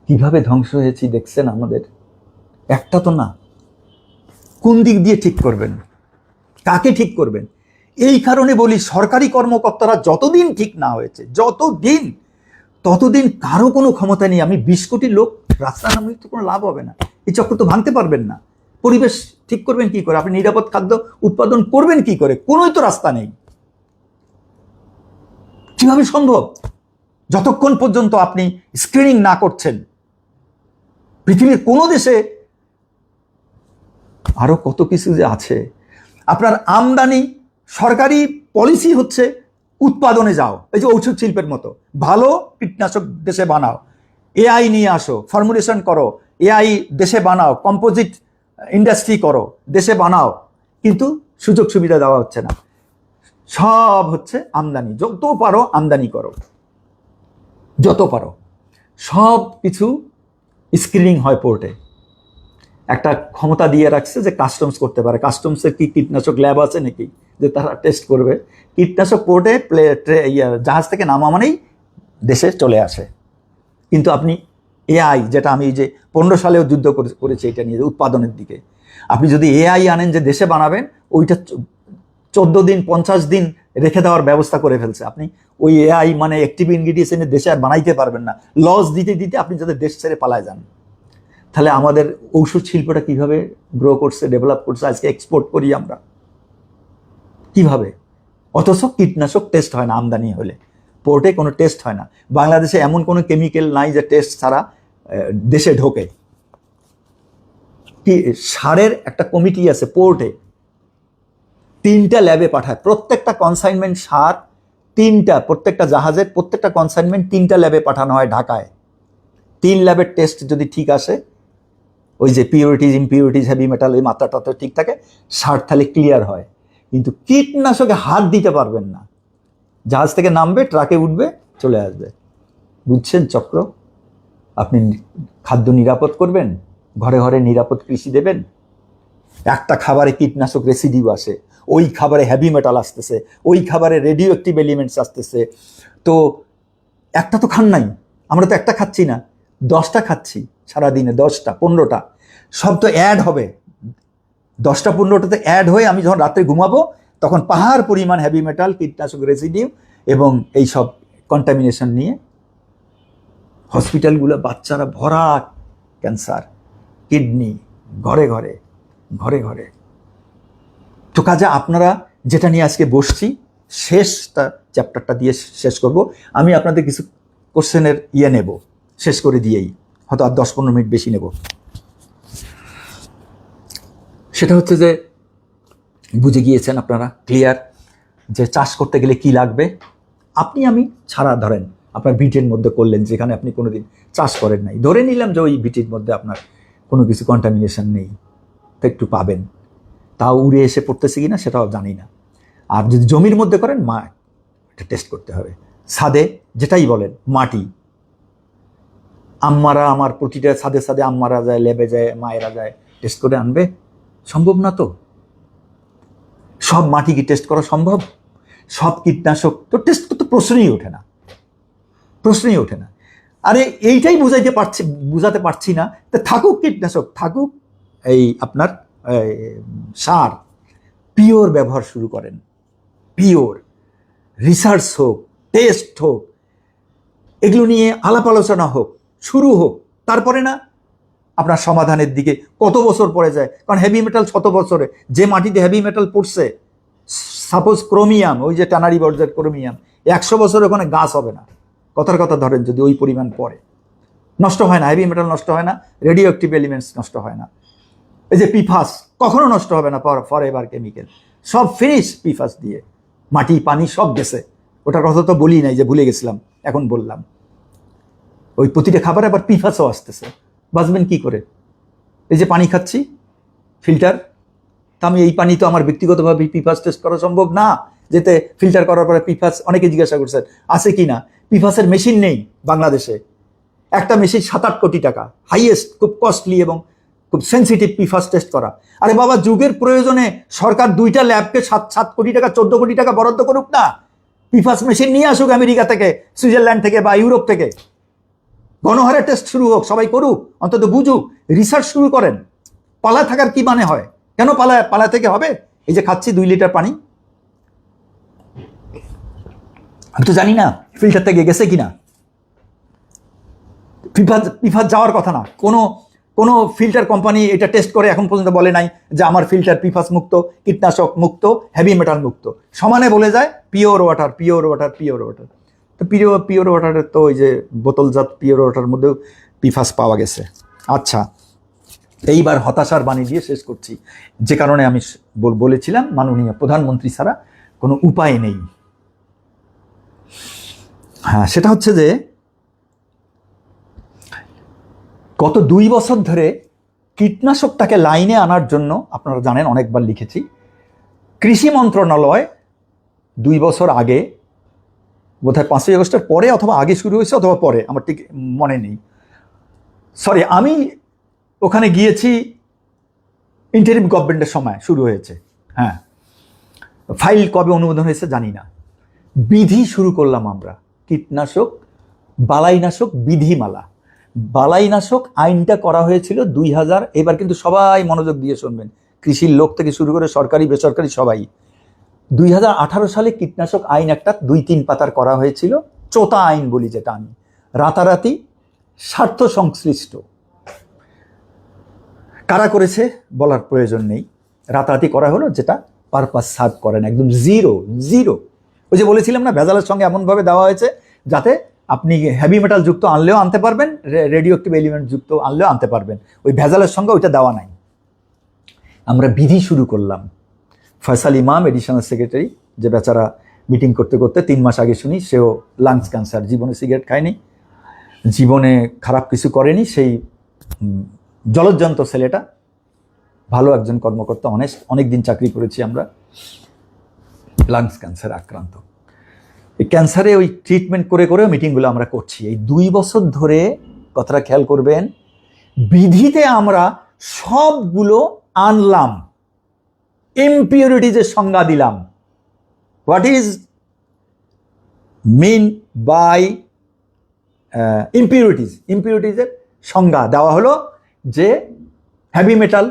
কিভাবে ধ্বংস হয়েছি দেখছেন আমাদের? একটা তো না, কোন দিক দিয়ে ঠিক করবেন, কাকে ঠিক করবেন? এই কারণে বলি, সরকারি কর্মকর্তারা যতদিন ঠিক না হয়েছে, ততদিন কারো কোনো ক্ষমতা নেই। আমি 20 কোটি লোক রাস্তা নামলে তো কোনো লাভ হবে না, এই চক্র তো ভাঙতে পারবেন না। পরিবেশ ঠিক করবেন কি করে? আপনি নিরাপদ খাদ্য উৎপাদন করবেন কি করে? কোনোই তো রাস্তা নেই। কিভাবে সম্ভব? যতক্ষণ পর্যন্ত আপনি স্ক্রিনিং না করছেন, পৃথিবীর কোনো দেশে আরো কত কিছু যে আছে। আপনার আমদানি, সরকারি পলিসি হচ্ছে উৎপাদনে যাও, এই যে ঔষধ শিল্পের মতো, ভালো কীটনাশক দেশে বানাও, এআই নিয়ে আসো, ফর্মুলেশন করো, এআই দেশে বানাও, কম্পোজিট ইন্ডাস্ট্রি করো, দেশে বানাও, কিন্তু সুযোগ সুবিধা দেওয়া হচ্ছে না। সব হচ্ছে আমদানি, যত পারো আমদানি করো, যত পারো। সব কিছু স্ক্রিনিং হয় পোর্টে, একটা ক্ষমতা দিয়ে রাখছে যে কাস্টমস করতে পারে। কাস্টমসের কি কীটনাশক ল্যাব আছে নাকি যে তারা টেস্ট করবে? কীটনাশক পোর্টে জাহাজ থেকে নামা মানেই দেশে চলে আসে। কিন্তু আপনি এআই, যেটা আমি যে 15 সালেও যুদ্ধ করেছি এটা নিয়ে, উৎপাদনের দিকে, আপনি যদি এআই আনেন যে দেশে বানাবেন, ওইটা 14 দিন 50 দিন রেখে দেওয়ার ব্যবস্থা করে ফেলছে। আপনি ওই এআই মানে অ্যাক্টিভ ইনগ্রিডিয়েন্টস এনে দেশে আর বানাইতে পারবেন না, লস দিতে দিতে আপনি যাতে দেশ ছেড়ে পালায় যান। তাহলে আমাদের ঔষধ শিল্পটা কিভাবে গ্রো করছে, ডেভেলপ করছে, আজকে এক্সপোর্ট করি আমরা কিভাবে? অথচ কীটনাশক টেস্ট হয় না আমদানি হলে, পোর্টে কোনো টেস্ট হয় না। বাংলাদেশে এমন কোনো কেমিক্যাল নাই যে টেস্ট ছাড়া দেশে ঢোকে। কি সারের একটা কমিটি আছে পোর্টে, 3টা ল্যাবে পাঠায়, প্রত্যেকটা কনসাইনমেন্ট সার 3টা, প্রত্যেকটা জাহাজের প্রত্যেকটা কনসাইনমেন্ট 3টা ল্যাবে পাঠানো হয় ঢাকায়। 3 ল্যাবের টেস্ট যদি ঠিক আসে, ওই যে পিউরিটিজ ইমপিউরিটিজ হেভি মেটাল ওই মাত্রাটা তো ঠিক থাকে, সার তাহলে ক্লিয়ার হয়। কিন্তু কীটনাশকে হাত দিতে পারবেন না, জাহাজ থেকে নামবে, ট্রাকে উঠবে, চলে আসবে। বুঝছেন চক্র? আপনি খাদ্য নিরাপদ করবেন, ঘরে ঘরে নিরাপদ কৃষি দেবেন, একটা খাবারে কীটনাশক রেসিডিউ আসে, ওই খাবারে হেভি মেটাল আসতেছে, ওই খাবারে রেডিও অ্যাক্টিভ এলিমেন্টস আসতেছে, তো একটা তো খান নাই, আমরা তো একটা খাচ্ছি না, 10টা খাচ্ছি সারাদিনে, 10টা 15টা, সব তো অ্যাড হবে, 10টা 15টাতে অ্যাড হয়ে আমি যখন রাত্রে ঘুমাবো তখন পাহাড় পরিমাণ হেভি মেটাল, কীটনাশক রেসিডিউ এবং এই সব কন্টামিনেশন নিয়ে হসপিটালগুলো বাচ্চারা ভরা ক্যান্সার, কিডনি, ঘরে ঘরে ঘরে ঘরে। তো কাজে আপনারা যেটা নিয়ে আজকে বসছি, শেষটা চ্যাপ্টারটা দিয়ে শেষ করব। আমি আপনাদের কিছু কোশ্চেনের নেব, শেষ করে দিয়েই, হয়তো আর 10-15 মিনিট বেশি নেব। সেটা হচ্ছে যে বুঝে গিয়েছেন আপনারা, ক্লিয়ার যে চাষ করতে গেলে কি লাগবে। আপনি আমি ছাড়া ধরেন আপনার ভিটের মধ্যে করলেন, যেখানে আপনি কোনোদিন চাষ করেন নাই, ধরে নিলাম যে ওই ভিটের মধ্যে আপনার কোনো কিছু কন্টামিনেশন নেই, তো একটু পাবেন, তাও উড়ে এসে পড়তেছে কিনা সেটাও জানি না। আর যদি জমির মধ্যে করেন, এটা টেস্ট করতে হবে। ছাদে যেটাই বলেন, মাটি, আম্মারা আমার প্রতিটা ছাদে ছাদে আম্মারা যায়, লেবে যায়, মায়েরা যায়, টেস্ট করে আনবে? সম্ভব না তো। সব মাটি কি টেস্ট করা সম্ভব? সব কীটনাশক তো টেস্ট করতে প্রশ্নই ওঠে না, প্রশ্নই ওঠে না। আরে এইটাই বুঝাতে পারছি না, তা থাকুক কীটনাশক, থাকুক এই আপনার সার, পিওর ব্যবহার শুরু করেন, পিওর রিসার্চ হোক, টেস্ট হোক, এগুলো নিয়ে আলাপ আলোচনা হোক, শুরু হোক, তারপরে না আপনার সমাধানের দিকে কত বছর পরে যায়। কারণ হেভি মেটাল 100 বছরে, যে মাটিতে হেভি মেটাল পড়ছে, সাপোজ ক্রোমিয়াম, ওই যে টানারি বর্জ্যের ক্রোমিয়াম, 100 বছরে ওখানে গাছ হবে না, কথার কথা ধরেন, যদি ওই পরিমাণ পড়ে। নষ্ট হয় না, হেভি মেটাল নষ্ট হয় না, রেডিও অ্যাক্টিভ এলিমেন্টস নষ্ট হয় না। এই যে পিফাস কখনো নষ্ট হবে না, ফর এভার কেমিক্যাল, সব ফিনিশ পিফাস দিয়ে, মাটি পানি সব গেছে। ওটার কথা তো বলি নাই, যে ভুলে গেছিলাম, এখন বললাম। ওই প্রতিটা খাবারে আবার পিফাসও আসতেছে, বাঁচবেন কি করে? এই যে পানি খাচ্ছি ফিল্টার, তা আমি এই পানি তো আমার ব্যক্তিগতভাবে পিফাস টেস্ট করা সম্ভব না, যেতে ফিল্টার করার পরে পিফাস, অনেকে জিজ্ঞাসা করছেন আছে কি না, পিফাসের মেশিন নেই বাংলাদেশে। একটা মেশিন 7-8 কোটি টাকা, হাইয়েস্ট, খুব কস্টলি এবং খুব সেন্সিটিভ পিফাস টেস্ট করা। আরে বাবা, যুগের প্রয়োজনে সরকার 2টা ল্যাবকে 7 কোটি টাকা 14 কোটি টাকা বরাদ্দ করুক না, পিফাস মেশিন নিয়ে আসুক আমেরিকা থেকে, সুইজারল্যান্ড থেকে বা ইউরোপ থেকে, গণহারে টেস্ট শুরু হোক, সবাই করুক, অন্তত বুঝুক, রিসার্চ শুরু করেন। পালা থাকার কি মানে হয়? কেন পালা থেকে হবে? এই যে খাচ্ছি 2 লিটার পানি, আমি তো জানি না ফিল্টার থেকে গেছে কিনা, পিফাস যাওয়ার কথা না। কোনো ফিল্টার কোম্পানি এটা টেস্ট করে এখন পর্যন্ত বলে নাই যে আমার ফিল্টার পিফাস মুক্ত, কীটনাশক মুক্ত, হেভি মেটাল মুক্ত। সমানে বলে যায় pure water, pure water, pure water. তো পিওর ওয়াটারের তো ওই যে বোতলজাত পিওর ওয়াটার মধ্যেও পিফাস পাওয়া গেছে। আচ্ছা, এইবার হতাশার বাণী দিয়ে শেষ করছি, যে কারণে আমি বলেছিলাম মাননীয় প্রধানমন্ত্রী ছাড়া কোনো উপায় নেই। হ্যাঁ, সেটা হচ্ছে যে গত 2 বছর ধরে কীটনাশকটাকে লাইনে আনার জন্য, আপনারা জানেন অনেকবার লিখেছি, কৃষি মন্ত্রণালয় 2 বছর আগে, বোধহয় 5ই আগস্টের পরে অথবা আগে শুরু হয়েছে অথবা পরে, আমার ঠিক মনে নেই, সরি, আমি ওখানে গিয়েছি ইন্টারিম গভর্নমেন্টের সময় শুরু হয়েছে। হ্যাঁ, ফাইল কবে অনুমোদন হয়েছে জানি না। বিধি শুরু করলাম আমরা, কীটনাশক, বালাইনাশক বিধিমালা। বালাইনাশক আইনটা করা হয়েছিল 2000, এবার কিন্তু সবাই মনোযোগ দিয়ে শুনবেন, কৃষির লোক থেকে শুরু করে সরকারি বেসরকারি সবাই। 2018 সালে কীটনাশক আইন একটা 2-3 পাতার করা হয়েছিল, চোতা আইন বলি যেটা আমি, রাতারাতি স্বার্থ সংশ্লিষ্ট। কারা করেছে বলার প্রয়োজন নেই, রাতারাতি করা হলো, যেটা পারপাস সার্ভ করে না, একদম জিরো। ওই যে বলেছিলাম না, ভেজালের সঙ্গে এমনভাবে দেওয়া হয়েছে যাতে আপনি হেভি মেটাল যুক্ত আনলেও আনতে পারবেন, রেডিও অ্যাক্টিভ এলিমেন্ট যুক্ত আনলেও আনতে পারবেন, ওই ভেজালের সঙ্গে ওইটা দেওয়া নাই। আমরা বিধি শুরু করলাম। ফয়সাল ইমাম, এডিশনাল সেক্রেটারি, যে বেচারা মিটিং করতে করতে 3 মাস আগে শুনি সেও লাংস ক্যান্সার, জীবনে সিগারেট খায়নি, জীবনে খারাপ কিছু করেনি, সেই জলজ্জন্ত ছেলেটা ভালো একজন কর্মকর্তা, অনেক দিন চাকরি করেছি আমরা। লাংস ক্যান্সার আক্রান্ত। এই ক্যান্সারে ওই ট্রিটমেন্ট করে করেও মিটিংগুলো আমরা করছি এই 2 বছর ধরে। কথাটা খেয়াল করবেন, বিধিতে আমরা সবগুলো আনলাম, ইমপিউরিটিজের সংজ্ঞা দিলাম। হোয়াট ইজ মিন বাই ইমপিউরিটিজের সংজ্ঞা দেওয়া হলো যে হেভি মেটাল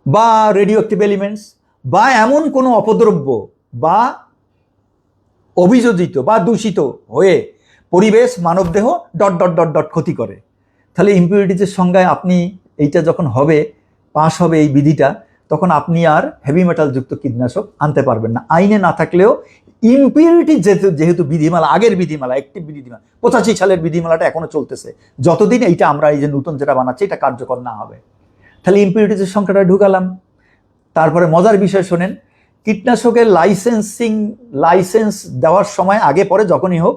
বা রেডিও অ্যাক্টিভ এলিমেন্টস বা এমন কোনো অপদ্রব্য বা অভিযোজিত বা দূষিত হয়ে পরিবেশ মানবদেহ ... ক্ষতি করে। তাহলে ইমপিউরিটিজের সংজ্ঞায় আপনি এইটা যখন হবে, পাশ হবে এই বিধিটা, তখন আপনি আর হেভি মেটাল যুক্ত কীটনাশক আনতে পারবেন না। আইনে না থাকলেও ইমপিউরিটি যেহেতু বিধিমালা, আগের বিধিমালা, একটি বিধিমালা 85 সালের বিধিমালাটা এখনো চলতেছে, যতদিন এইটা আমরা এই যে নতুন যেটা বানাচ্ছি এটা কার্যকর না হবে। তাহলে ইমপিউরিটিজের সংখ্যাটা ঢুকালাম। তারপরে মজার বিষয় শোনেন, কীটনাশকের লাইসেন্স দেওয়ার সময় আগে পরে যখনই হোক,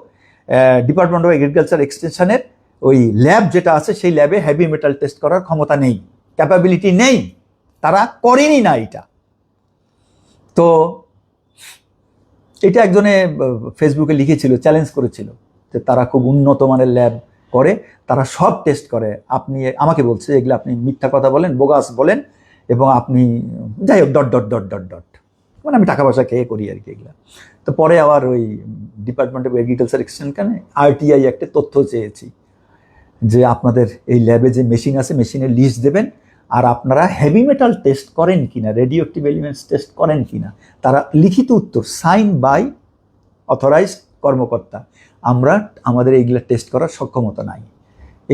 ডিপার্টমেন্ট অফ এগ্রিকালচার এক্সটেনশনের ওই ল্যাব যেটা আছে সেই ল্যাবে হেভি মেটাল টেস্ট করার ক্ষমতা নেই, ক্যাপাবিলিটি নেই, তারা করেনি না এটা। তো এটা একজনে ফেসবুকে লিখেছিল, চ্যালেঞ্জ করেছিল যে তারা খুব উন্নত মানের ল্যাব করে, তারা সব টেস্ট করে। আপনি আমাকে বলছে এগুলো আপনি মিথ্যা কথা বলেন, বোগাস বলেন, এবং আপনি যাই হোক ... মানে আমি টাকা পয়সা খেয়ে করি আর কি এগুলো। তো পরে আবার ওই ডিপার্টমেন্ট অফ এগ্রিকালচার এক্সটেনশনে RTI একটা তথ্য চেয়েছি যে আপনাদের এই ল্যাবে যে মেশিন আছে মেশিনের লিস্ট দেবেন, আর আপনারা হেভি মেটাল টেস্ট করেন কিনা, রেডিও অ্যাক্টিভ এলিমেন্টস টেস্ট করেন কিনা। তারা লিখিত উত্তর, সাইন বাই অথরাইজড কর্মকর্তা, আমরা আমাদের এইগুলো টেস্ট করার সক্ষমতা নাই।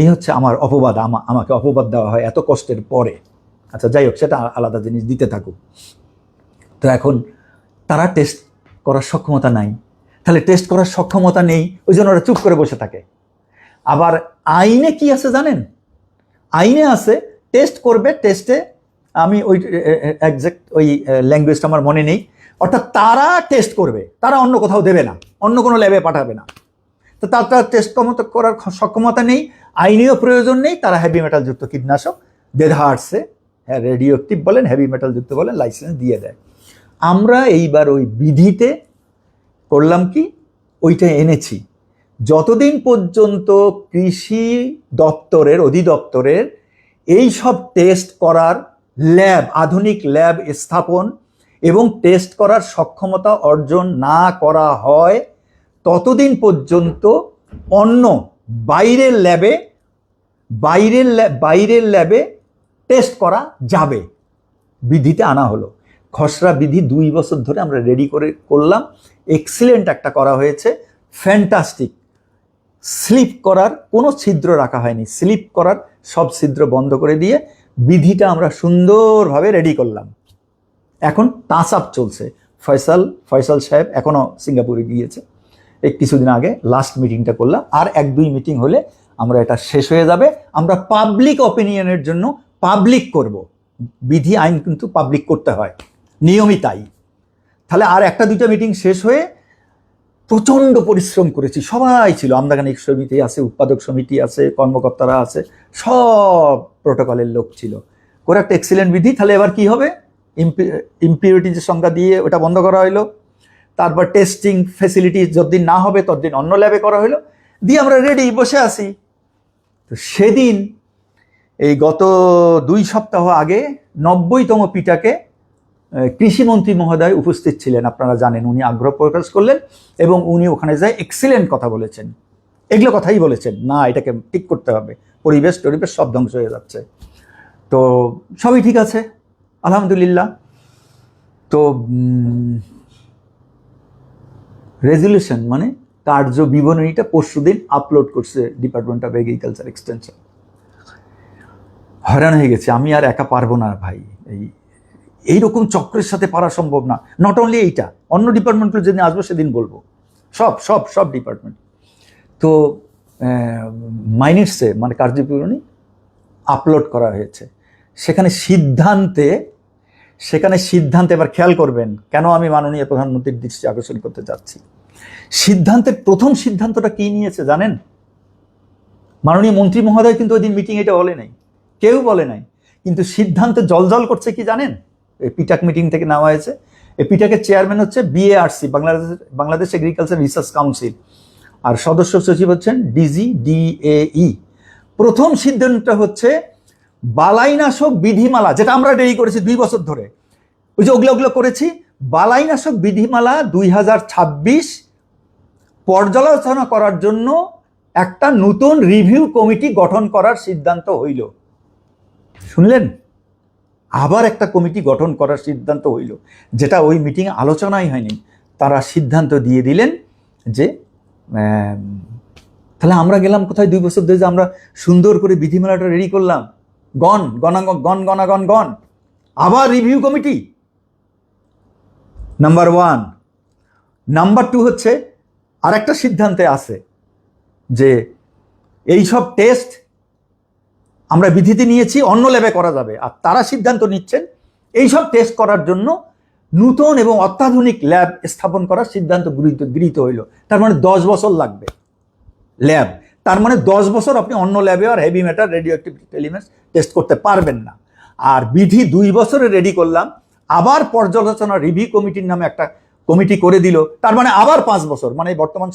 এই হচ্ছে আমার অপবাদ, আমাকে অপবাদ দেওয়া হয় এত কষ্টের পরে। আচ্ছা যাই হোক, সেটা আলাদা জিনিস, দিতে থাকুক। তো এখন তারা টেস্ট করার সক্ষমতা নাই, তাহলে টেস্ট করার সক্ষমতা নেই ওই জন্য ওরা চুপ করে বসে থাকে। আবার আইনে কি আছে জানেন? আইনে আছে টেস্ট করবে, টেস্টে আমি ওই একজ্যাক্ট ওই ল্যাঙ্গুয়েজটা আমার মনে নেই, অর্থাৎ তারা টেস্ট করবে, তারা অন্য কোথাও দেবে না, অন্য কোনো ল্যাবে পাঠাবে না। তো তার টেস্ট করার সক্ষমতা নেই, আইনেও প্রয়োজন নেই, তারা হেভি মেটাল যুক্ত কীটনাশক দেধারসে, হ্যাঁ রেডিও অ্যাক্টিভ বলেন, হেভি মেটাল যুক্ত বলেন, লাইসেন্স দিয়ে দেয়। আমরা এইবার ওই বিধিতে করলাম কি, ওইটা এনেছি। যতদিন পর্যন্ত কৃষি দপ্তরের অধিদপ্তরের এই সব টেস্ট করার ল্যাব, আধুনিক ল্যাব স্থাপন এবং টেস্ট করার সক্ষমতা অর্জন না করা হয়, ততদিন পর্যন্ত অন্য বাইরের ল্যাবে টেস্ট করা যাবে। বিধিতে আনা হলো, খসড়া বিধি 2 বছর ধরে আমরা রেডি করলাম। এক্সিলেন্ট একটা করা হয়েছে, ফ্যান্টাস্টিক। স্লিপ করার কোনো ছিদ্র রাখা হয়নি, স্লিপ করার সব ছিদ্র বন্ধ করে দিয়ে বিধিটা আমরা সুন্দরভাবে রেডি করলাম। এখন টাচ আপ চলছে। ফয়সাল সাহেব এখনো সিঙ্গাপুরে গিয়েছে, এই কিছুদিন আগে লাস্ট মিটিংটা করলাম, আর 1-2 মিটিং হলে আমরা এটা শেষ হয়ে যাবে। আমরা পাবলিক অপিনিয়নের জন্য পাবলিক করব। বিধি আইন কিন্তু পাবলিক করতে হয়, নিয়মই তাই। তাহলে আর 1-2টা মিটিং শেষ হয়ে প্রচণ্ড পরিশ্রম করেছি, সবাই ছিল, আমদানি সমিতি আছে, উৎপাদক সমিতি আছে, কর্মকর্তারা আছে, সব প্রোটোকলের লোক ছিল, করে একটা এক্সিলেন্ট বিধি। তাহলে এবার কি হবে, ইমপিউরিটিজের সংখ্যা দিয়ে ওটা বন্ধ করা হলো। তারপর টেস্টিং ফেসিলিটি যতদিন না হবে ততদিন অন্য ল্যাবে করা হলো, দিয়ে আমরা রেডি বসে আছি। তো সেদিন এই গত 2 সপ্তাহ আগে 90তম পিটাকে কৃষিমন্ত্রী মহোদয় উপস্থিত ছিলেন, আপনারা জানেন। উনি আগ্রহ প্রকাশ করলেন এবং উনি ওখানে যায় এক্সিলেন্ট কথা বলেছেন, এগুলো কথাই বলেছেন, না এটাকে ঠিক করতে হবে, পরিবেশ সব ধ্বংস হয়ে যাচ্ছে। তো সবই ঠিক আছে, আলহামদুলিল্লাহ। তো রেজুলেশন মানে কার্য বিবরণীটা পরশুদিন আপলোড করছে ডিপার্টমেন্ট অফ এগ্রিকালচার এক্সটেনশন। হয়রান হয়ে গেছে, আমি আর একা পারবো না ভাই, এইরকম চক্রের সাথে পারা সম্ভব না। নট অনলি এইটা, অন্য ডিপার্টমেন্টগুলো যেদিন আসবো সেদিন বলবো, সব ডিপার্টমেন্ট। তো মাইনিটসে মানে কার্যবিবরণী আপলোড করা হয়েছে। সেখানে সিদ্ধান্তে এবার খেয়াল করবেন কেন আমি মাননীয় প্রধানমন্ত্রীর দৃষ্টি আকর্ষণ করতে চাচ্ছি। প্রথম সিদ্ধান্তটা কি নিয়েছে জানেন? মাননীয় মন্ত্রী মহোদয় কিন্তু ওই দিন মিটিং এটা বলে নাই, কেউ বলে নাই, কিন্তু সিদ্ধান্ত জলজল করছে কি জানেন? এই পিটাক মিটিং থেকে নেওয়া হয়েছে। এই পিটাকের চেয়ারম্যান হচ্ছে BARC, Bangladesh agriculture research council, আর সদস্য সচিব হচ্ছেন DGDAE। প্রথম সিদ্ধান্ত হচ্ছে বালাইনাশক বিধিমালা, যেটা আমরা দেরি করেছি 2 বছর ধরে, ওই যে ওগুলো করেছি, বালাইনাশক বিধিমালা 2026 পর্যালোচনা করার জন্য একটা নতুন রিভিউ কমিটি গঠন করার সিদ্ধান্ত হইল। শুনলেন? আবার একটা কমিটি গঠন করার সিদ্ধান্ত হইল, যেটা ওই মিটিংয়ে আলোচনাই হয়নি। তারা সিদ্ধান্ত দিয়ে দিলেন যে তাহলে আমরা গেলাম কোথায়? 2 বছর ধরে যে আমরা সুন্দর করে বিধিমালাটা রেডি করলাম, গণ আবার রিভিউ কমিটি। নাম্বার 1। নাম্বার 2 হচ্ছে আরেকটা সিদ্ধান্তে আছে যে এইসব টেস্ট আমরা বিধিতে নিয়েছি, অন্য ল্যাবে করা যাবে, আর তারা সিদ্ধান্ত নিচ্ছেন এইসব টেস্ট করার জন্য নতুন এবং অত্যাধুনিক ল্যাব স্থাপন করার সিদ্ধান্ত গৃহীত হইল। তার মানে 10 বছর লাগবে ল্যাব, তার মানে 10 বছর আপনি অন্য ল্যাবে আর heavy metal radioactive elements test করতে পারবেন না। আর বিধি 2 বছরে রেডি করলাম, আবার পর্যালোচনা রিভিউ কমিটির নামে একটা কমিটি করে দিল, তার মানে আবার 5 বছর, মানে বর্তমান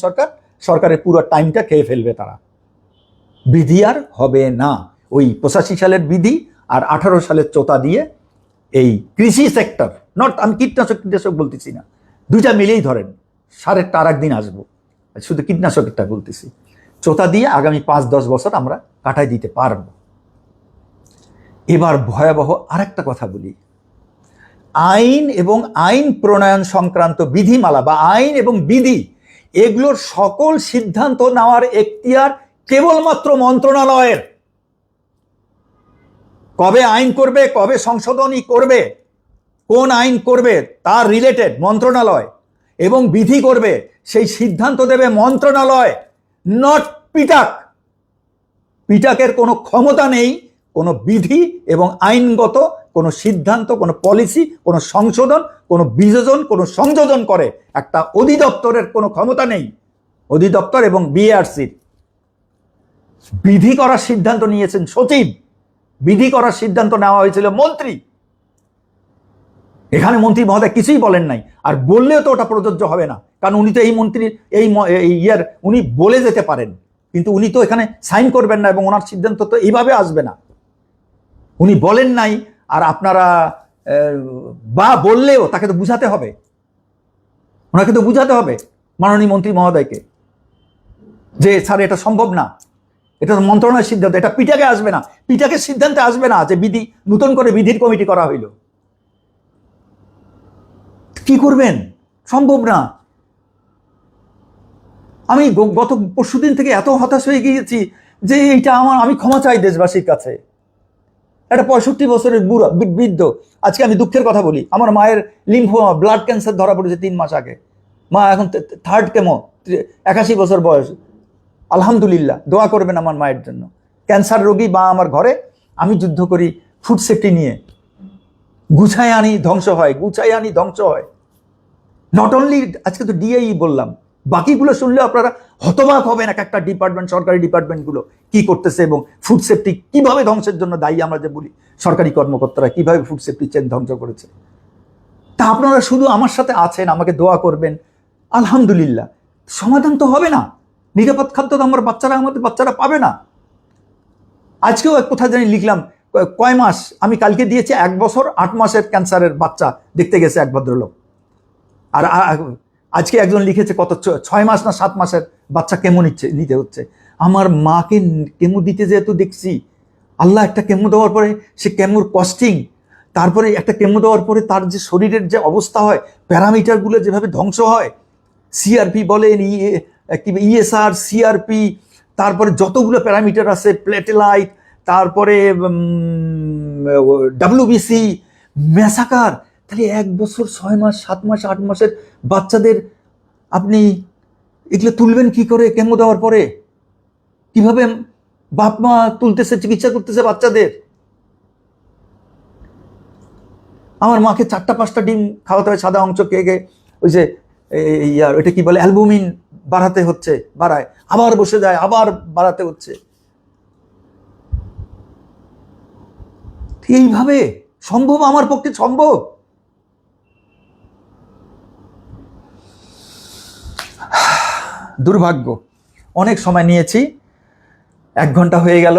সরকারের পুরো টাইমটা খেয়ে ফেলবে তারা। বিধি আর হবে না, ওই 85 সালের বিধি আর 18 সালের চোতা দিয়ে এই কৃষি সেক্টর, আমি কীটনাশক বলতেছি না, দুইটা মিলেই ধরেন, সারেরটা আর একদিন আসবো, শুধু কীটনাশকেরটা বলতেছি, চোতা দিয়ে আগামী 5-10 বছর আমরা কাটাই দিতে পারব। এবার ভয়াবহ আরেকটা কথা বলি, আইন এবং আইন প্রণয়ন সংক্রান্ত বিধিমালা বা আইন এবং বিধি, এগুলোর সকল সিদ্ধান্ত নেওয়ার এখতিয়ার কেবলমাত্র মন্ত্রণালয়ের। কবে আইন করবে, কবে সংশোধনী করবে, কোন আইন করবে তার রিলেটেড মন্ত্রণালয়, এবং বিধি করবে সেই সিদ্ধান্ত দেবে মন্ত্রণালয়, নট পিটাক। পিটাকের কোনো ক্ষমতা নেই কোনো বিধি এবং আইনগত কোনো সিদ্ধান্ত, কোনো পলিসি, কোনো সংশোধন, কোনো বিযোজন, কোনো সংযোজন করে একটা অধিদপ্তরের কোনো ক্ষমতা নেই। অধিদপ্তর এবং BARCর বিধি করার সিদ্ধান্ত নিয়েছেন সচিব, বিধি করার সিদ্ধান্ত নেওয়া হয়েছিল মন্ত্রী। এখানে মন্ত্রী মহোদয় কিছুই বলেন নাই, আর বললেও তো ওটা প্রযোজ্য হবে না, কারণ উনি তো এই মন্ত্রীর উনি বলে যেতে পারেন, কিন্তু উনি তো এখানে সাইন করবেন না, এবং ওনার সিদ্ধান্ত তো এইভাবে আসবে না। উনি বলেন নাই, আর আপনারা বা বললেও তাকে তো বুঝাতে হবে, ওনাকে তো বুঝাতে হবে মাননীয় মন্ত্রী মহোদয়কে যে স্যার এটা সম্ভব না, এটা তো মন্ত্রণালয়ের সিদ্ধান্ত, এটা পিটাকে আসবে না, পিটাকের সিদ্ধান্তে আসবে না যে বিধি নতুন করে বিধির কমিটি করা হইল। কি করবেন? সম্ভব না। আমি গত পরশুদিন থেকে এত হতাশ হয়ে গিয়েছি যে এইটা আমি ক্ষমা চাই দেশবাসীর কাছে। একটা 65 বছরের বুড়া বৃদ্ধ, আজকে আমি দুঃখের কথা বলি, আমার মায়ের লিম্ফোমা ব্লাড ক্যান্সার ধরা পড়েছে 3 মাস আগে, মা এখন 3rd কেমো, 81 বছর বয়স। আলহামদুলিল্লাহ, দোয়া করবেন আমার মায়ের জন্য। ক্যান্সার রোগী মা আমার ঘরে, আমি যুদ্ধ করি ফুড সেফটি নিয়ে, গুছায় আনি ধ্বংস হয়, গুছায় আনি ধ্বংস হয়। নট অনলি আজকে তো ডিআই বললাম, বাকিগুলো শুনলে আপনারা হতবাক হবেন, একটা ডিপার্টমেন্ট, সরকারি ডিপার্টমেন্টগুলো কি করতেছে এবং ফুড সেফটি কিভাবে ধ্বংসের জন্য দায়ী। আমরা যে বলি সরকারি কর্মকর্তারা কিভাবে ফুড সেফটি চেন ধ্বংস করেছে, তা আপনারা শুধু আমার সাথে আছেন, আমাকে দোয়া করবেন। আলহামদুলিল্লাহ, সমাধান তো হবে না, নিরাপদ খাদ্য তো আমাদের বাচ্চারা পাবে না। আজকেও এক কোথায় জানি লিখলাম, কয় মাস, আমি কালকে দিয়েছি 1 বছর 8 মাসের ক্যান্সারের বাচ্চা দেখতে গেছে এক ভদ্রলোক, আর আজকে একজন লিখেছে কত 6 মাস না 7 মাসের বাচ্চা কেমো নিতে হচ্ছে। আমার মাকে কেমো দিতে যেহেতু দেখছি, আল্লাহ, একটা কেমো দেওয়ার পরে সে কেমোর কস্টিং, তারপরে একটা কেমো দেওয়ার পরে তার যে শরীরের যে অবস্থা হয়, প্যারামিটারগুলো যেভাবে ধ্বংস হয়, সিআরপি বলেন, ESR, সিআরপি, তারপরে যতগুলো প্যারামিটার আছে, প্লেটেলাইট, তারপরে WBC, ম্যাসাকার। তাহলে 1 বছর 6 মাস 7 মাস 8 মাসের বাচ্চাদের আপনি এগুলো তুলবেন কি করে? কেমো দেওয়ার পরে কিভাবে বাপ মা তুলতেছে, চিকিৎসা করতেছে বাচ্চাদের? আমার মাকে 4টা-5টা ডিম খাওয়াতে হয় সাদা অংশ খেয়ে, ওই যে এটা কি বলে, অ্যালবুমিন বাড়াতে হচ্ছে, বাড়ায়, আবার বসে যায়, আবার বাড়াতে হচ্ছে। এইভাবে সম্ভব? আমার পক্ষে সম্ভব? দুর্ভাগ্য। অনেক সময় নিয়েছি, 1 ঘন্টা হয়ে গেল।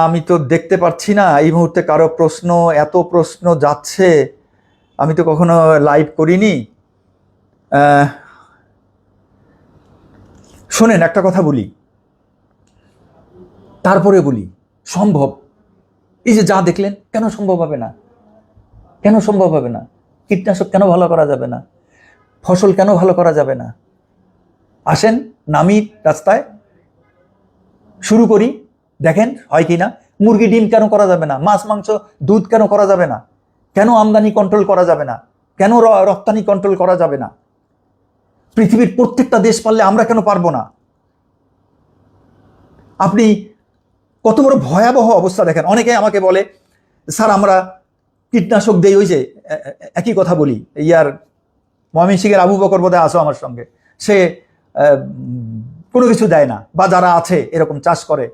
আমি তো দেখতে পাচ্ছি না এই মুহূর্তে কারো প্রশ্ন। এত প্রশ্ন যাচ্ছে, আমি তো কখনো লাইভ করিনি। শোনেন, একটা কথা বলি, তারপরে বলি সম্ভব। এই যে যা দেখলেন, কেন সম্ভব হবে না? কেন সম্ভব হবে না? কীটনাশক কেন ভালো করা যাবে না? ফসল কেন ভালো করা যাবে না? আসেন, নামি রাস্তায়, শুরু করি, দেখেন হয় কি না। মুরগি ডিম কেন করা যাবে না? মাছ মাংস দুধ কেন করা যাবে না? কেন আমদানি কন্ট্রোল করা যাবে না? কেন রপ্তানি কন্ট্রোল করা যাবে না? পৃথিবীর প্রত্যেকটা দেশ পারলে আমরা কেন পারবো না? আপনি কত বড় ভয়াবহ অবস্থা দেখেন। অনেকে আমাকে বলে, স্যার আমরা কীটনাশক দেই, ওই যে একই কথা বলি, ইয়ার ময়মনসিংহের আবু বকর বোধহয় আসো আমার সঙ্গে, সে কোনো কিছু দেয় না, বা যারা আছে এরকম চাষ করে।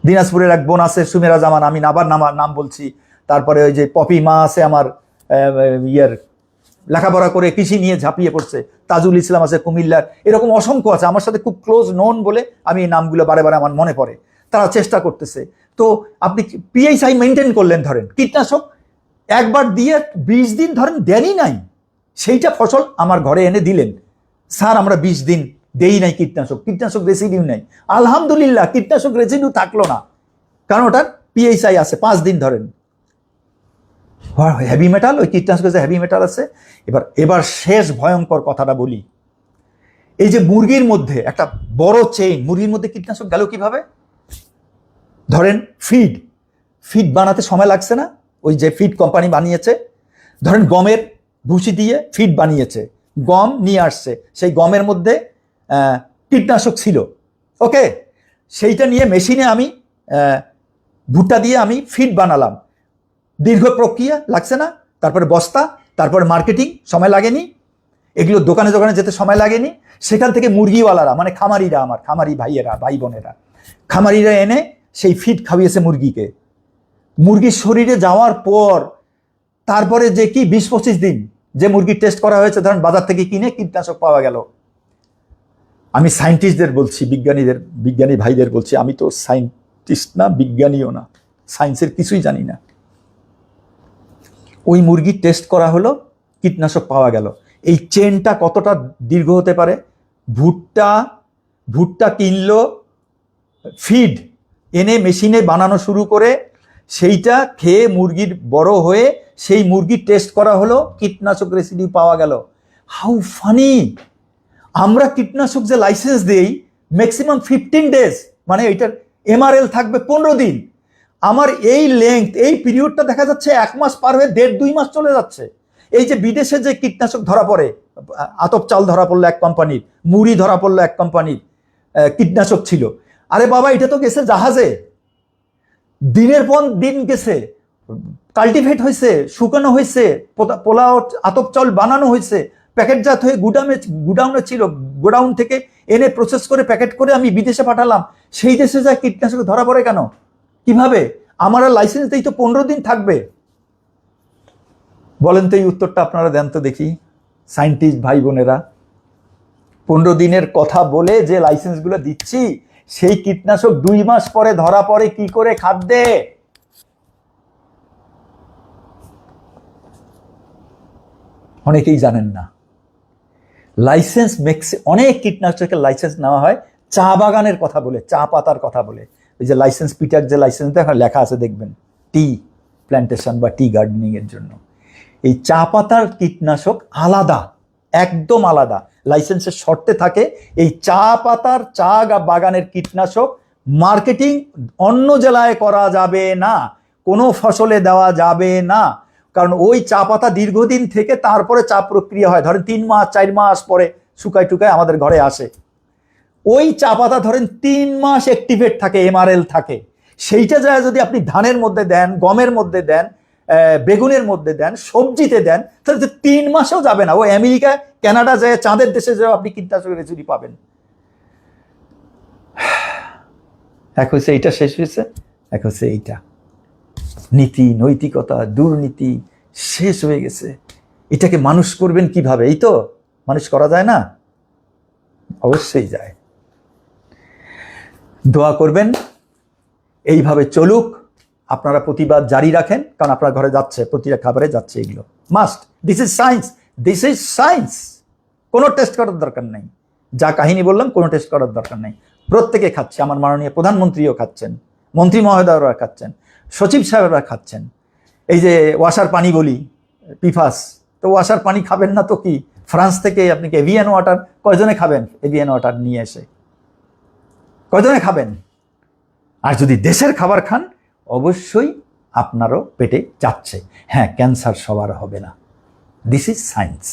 দিনাজপুরের এক বোন আছে সুমেরা জামান, আমি আবার নাম বলছি। তারপরে ওই যে পপি মা আছে আমার, লেখাপড়া করে কৃষি নিয়ে ঝাঁপিয়ে পড়ছে। তাজুল ইসলাম আছে কুমিল্লার, এরকম অসংখ্য আছে আমার সাথে খুব ক্লোজ নোন বলে আমি এই নামগুলো বারে বারে আমার মনে পড়ে। তারা চেষ্টা করতেছে। তো আপনি পিএইচআই মেনটেন করলেন, ধরেন কীটনাশক একবার দিয়ে 20 দিন ধরেন দেনই নাই, সেইটা ফসল আমার ঘরে এনে দিলেন, স্যার আমরা 20 দিন দেই নাই কীটনাশক রেসিডিউ নাই। আলহামদুলিল্লাহ, কীটনাশক রেসিডিউ থাকলো না, কারণ ওটার পিএইচআই আছে 5 দিন ধরেন। হেভি মেটাল, ওই কীটনাশকের যে হেভি মেটাল আছে। এবার শেষ ভয়ঙ্কর কথাটা বলি। এই যে মুরগির মধ্যে একটা বড় চেইন, মুরগির মধ্যে কীটনাশক গেল কিভাবে? ধরেন ফিড বানাতে সময় লাগছে না? ওই যে ফিড কোম্পানি বানিয়েছে, ধরেন গমের ভুসি দিয়ে ফিড বানিয়েছে, গম নিয়ে আসছে, সেই গমের মধ্যে কীটনাশক ছিল, ওকে। সেইটা নিয়ে মেশিনে আমি ভুট্টা দিয়ে আমি ফিড বানালাম, দীর্ঘ প্রক্রিয়া লাগছে না? তারপরে বস্তা, তারপরে মার্কেটিং, সময় লাগেনি? এগুলো দোকানে যেতে সময় লাগেনি? সেখান থেকে মুরগিওয়ালারা, মানে খামারিরা, আমার খামারি ভাইয়েরা, ভাই বোনেরা, খামারিরা এনে সেই ফিড খাওয়িয়েছে মুরগিকে। মুরগির শরীরে যাওয়ার পর তারপরে যে কি 20-25 দিন যে মুরগি টেস্ট করা হয়েছে, ধরেন বাজার থেকে কিনে কীটনাশক পাওয়া গেল। আমি সায়েন্টিস্টদের বলছি, বিজ্ঞানী ভাইদের বলছি, আমি তো সায়েন্টিস্ট না, বিজ্ঞানীও না, সায়েন্সের কিছুই জানি না। ওই মুরগি টেস্ট করা হলো, কীটনাশক পাওয়া গেল। এই চেনটা কতটা দীর্ঘ হতে পারে? ভুট্টা কিনলো, ফিড এনে মেশিনে বানানো শুরু করে, সেইটা খেয়ে মুরগির বড় হয়ে সেই মুরগি টেস্ট করা হলো, কীটনাশক রেসিডিউ পাওয়া গেল। How funny! আমরা কীটনাশক যে লাইসেন্স দেই ম্যাক্সিমাম 15 ডেজ, মানে এটার এমআরএল থাকবে 15 দিন। আমার এই লেংথ, এই পিরিয়ডটা দেখা যাচ্ছে 1 মাস পার হয়ে 1.5-2 মাস চলে যাচ্ছে। এই যে বিদেশে যে কীটনাশক ধরা পড়ে, আতপ চাল ধরা পড়লো এক কোম্পানির, মুড়ি ধরা পড়লো এক কোম্পানির, কীটনাশক ছিল। আরে বাবা, এটা তো গেছে জাহাজে, দিনের পর দিন গেছে, কাল্টিভেট হয়েছে, শুকানো হয়েছে, পোলাও আতপ চাল বানানো হয়েছে, প্যাকেটজাত হয়ে গুডাউনে ছিল, গোডাউন থেকে এনে প্রসেস করে প্যাকেট করে আমি বিদেশে পাঠালাম। সেই দেশে যা কীটনাশক ধরা পড়ে কেন? কিভাবে? আমার লাইসেন্স দেই তো 15 দিন থাকবে। বলেন তো, এই উত্তরটা আপনারা দেন তো দেখি, সায়েন্টিস্ট ভাই বোনেরা। 15 দিনের কথা বলে যে লাইসেন্সগুলো দিচ্ছি, সেই কীটনাশক 2 মাস পরে ধরা পড়ে কি করে খাদ্যে? অনেকেই জানেন না। লাইসেন্স অনেক কীটনাশকের লাইসেন্স নেওয়া হয় চা বাগানের কথা বলে, চা পাতার কথা বলে। ওই যে লাইসেন্স পিটার যে লাইসেন্স এখন লেখা আছে দেখবেন, টি প্ল্যান্টেশন বা টি গার্ডেনিং এর জন্য। এই চা পাতার কীটনাশক আলাদা, একদম আলাদা, লাইসেন্সের শর্তে থাকে। এই চা পাতার চা বাগানের কীটনাশক মার্কেটিং অন্য জেলায় করা যাবে না, কোনো ফসলে দেওয়া যাবে না। কারণ ওই চা পাতা দীর্ঘদিন থেকে তারপরে চা প্রক্রিয়া হয়, ধরেন 3 মাস 4 মাস পরে শুকায় টুকায় আমাদের ঘরে আসে। ওই চা পাতা ধরেন 3 মাস অ্যাক্টিভেট থাকে, এমআরএল থাকে। সেইটা যায় যদি আপনি ধানের মধ্যে দেন, গমের মধ্যে দেন, বেগুনের মধ্যে দেন, সবজিতে দেন, তাহলে 3 মাসেও যাবে না। ও আমেরিকা, কানাডা যায়, চাঁদের দেশে যায় আপনি কীটনাশক রেসিডি পাবেন। এক হচ্ছে এইটা শেষ হয়েছে, এক হচ্ছে এইটা। নীতি নৈতিকতা দুর্নীতি শেষ হয়ে গেছে। এটাকে মানুষ করবেন কিভাবে? এই তো মানুষ করা যায় না, অবশ্যই যায়। দোয়া করবেন এইভাবে চলুক, আপনারা প্রতিবাদ জারি রাখেন, কারণ আপনার ঘরে যাচ্ছে, প্রতিটা খাবারে যাচ্ছে, এগুলো must. This is science, this is science. কোনো টেস্ট করার দরকার নেই। যা কাহিনী বললাম কোনো টেস্ট করার দরকার নেই। প্রত্যেকে খাচ্ছে, আমার মাননীয় প্রধানমন্ত্রীও খাচ্ছেন, মন্ত্রী মহোদয়রা খাচ্ছেন, সচিব সাহেবরা খাচ্ছেন। এই যে ওয়াসার পানি বলি, পিফাস, তো ওয়াসার পানি খাবেন না তো কি? ফ্রান্স থেকে আপনি কি এভিয়ান ওয়াটার কয়জনে খাবেন? এভিয়ান ওয়াটার নিয়ে এসে কয়জনে খাবেন? আর যদি দেশের খাবার খান, অবশ্যই আপনারও পেটে যাচ্ছে। হ্যাঁ, ক্যান্সার সবার হবে না, দিস ইজ সায়েন্স।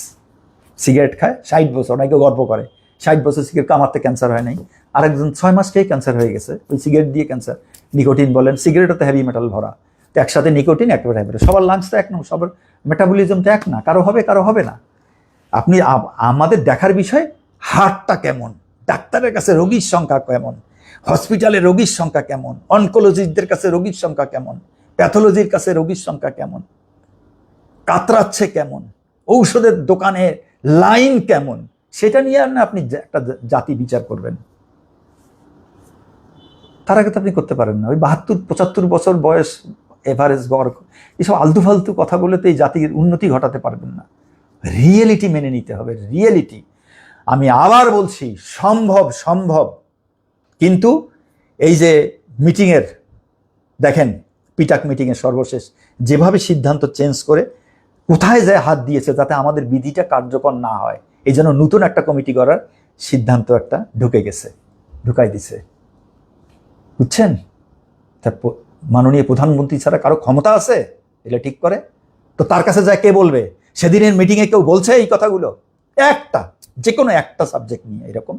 সিগারেট খায় 60 বছর, অনেকে গর্ব করে 60 বছর সিগারেট, আমার তো ক্যান্সার হয় নাই। আরেকজন 6 মাস খেয়ে ক্যান্সার হয়ে গেছে, ওই সিগারেট দিয়ে ক্যান্সার। নিকোটিন বলেন, সিগারেটও তো হেভি মেটাল ভরা, তো একসাথে নিকোটিন একেবারে হেভি। সবার লাংস তো এক না, সবার মেটাবলিজম তো এক না, কারো হবে কারো হবে না। আপনি আমাদের দেখার বিষয় হার্টটা কেমন, ডাক্তারের কাছে রোগীর সংখ্যা কেমন, হসপিটালে রোগীর সংখ্যা কেমন, অনকোলজিস্টদের কাছে রোগীর সংখ্যা কেমন, প্যাথোলজির কাছে রোগীর সংখ্যা কেমন, কাতরাচ্ছে কেমন, ঔষধের দোকানে লাইন কেমন, সেটা নিয়ে না আপনি একটা জাতি বিচার করবেন। তার আগে তো আপনি করতে পারেন না। ওই 72-75 বছর বয়স এভারেজ গড়, এসব আলতু ফালতু কথা বলে তো এই জাতির উন্নতি ঘটাতে পারবেন না। রিয়েলিটি মেনে নিতে হবে, রিয়েলিটি। আমি আবার বলছি, সম্ভব সম্ভব। কিন্তু এই যে মিটিংয়ের দেখেন, পিটাক মিটিংয়ের সর্বশেষ যেভাবে সিদ্ধান্ত চেঞ্জ করে কোথায় যায় হাত দিয়েছে, যাতে আমাদের বিধিটা কার্যকর না হয়, এই জন্য নতুন একটা কমিটি করার সিদ্ধান্ত একটা ঢুকাই দিছে, বুঝছেন? তার মাননীয় প্রধানমন্ত্রী ছাড়া কারো ক্ষমতা আছে এটা ঠিক করে? তো তার কাছে যায় কে বলবে? সেদিনের মিটিংয়ে কেউ বলছে এই কথাগুলো? একটা, যে কোনো একটা সাবজেক্ট নিয়ে এরকম।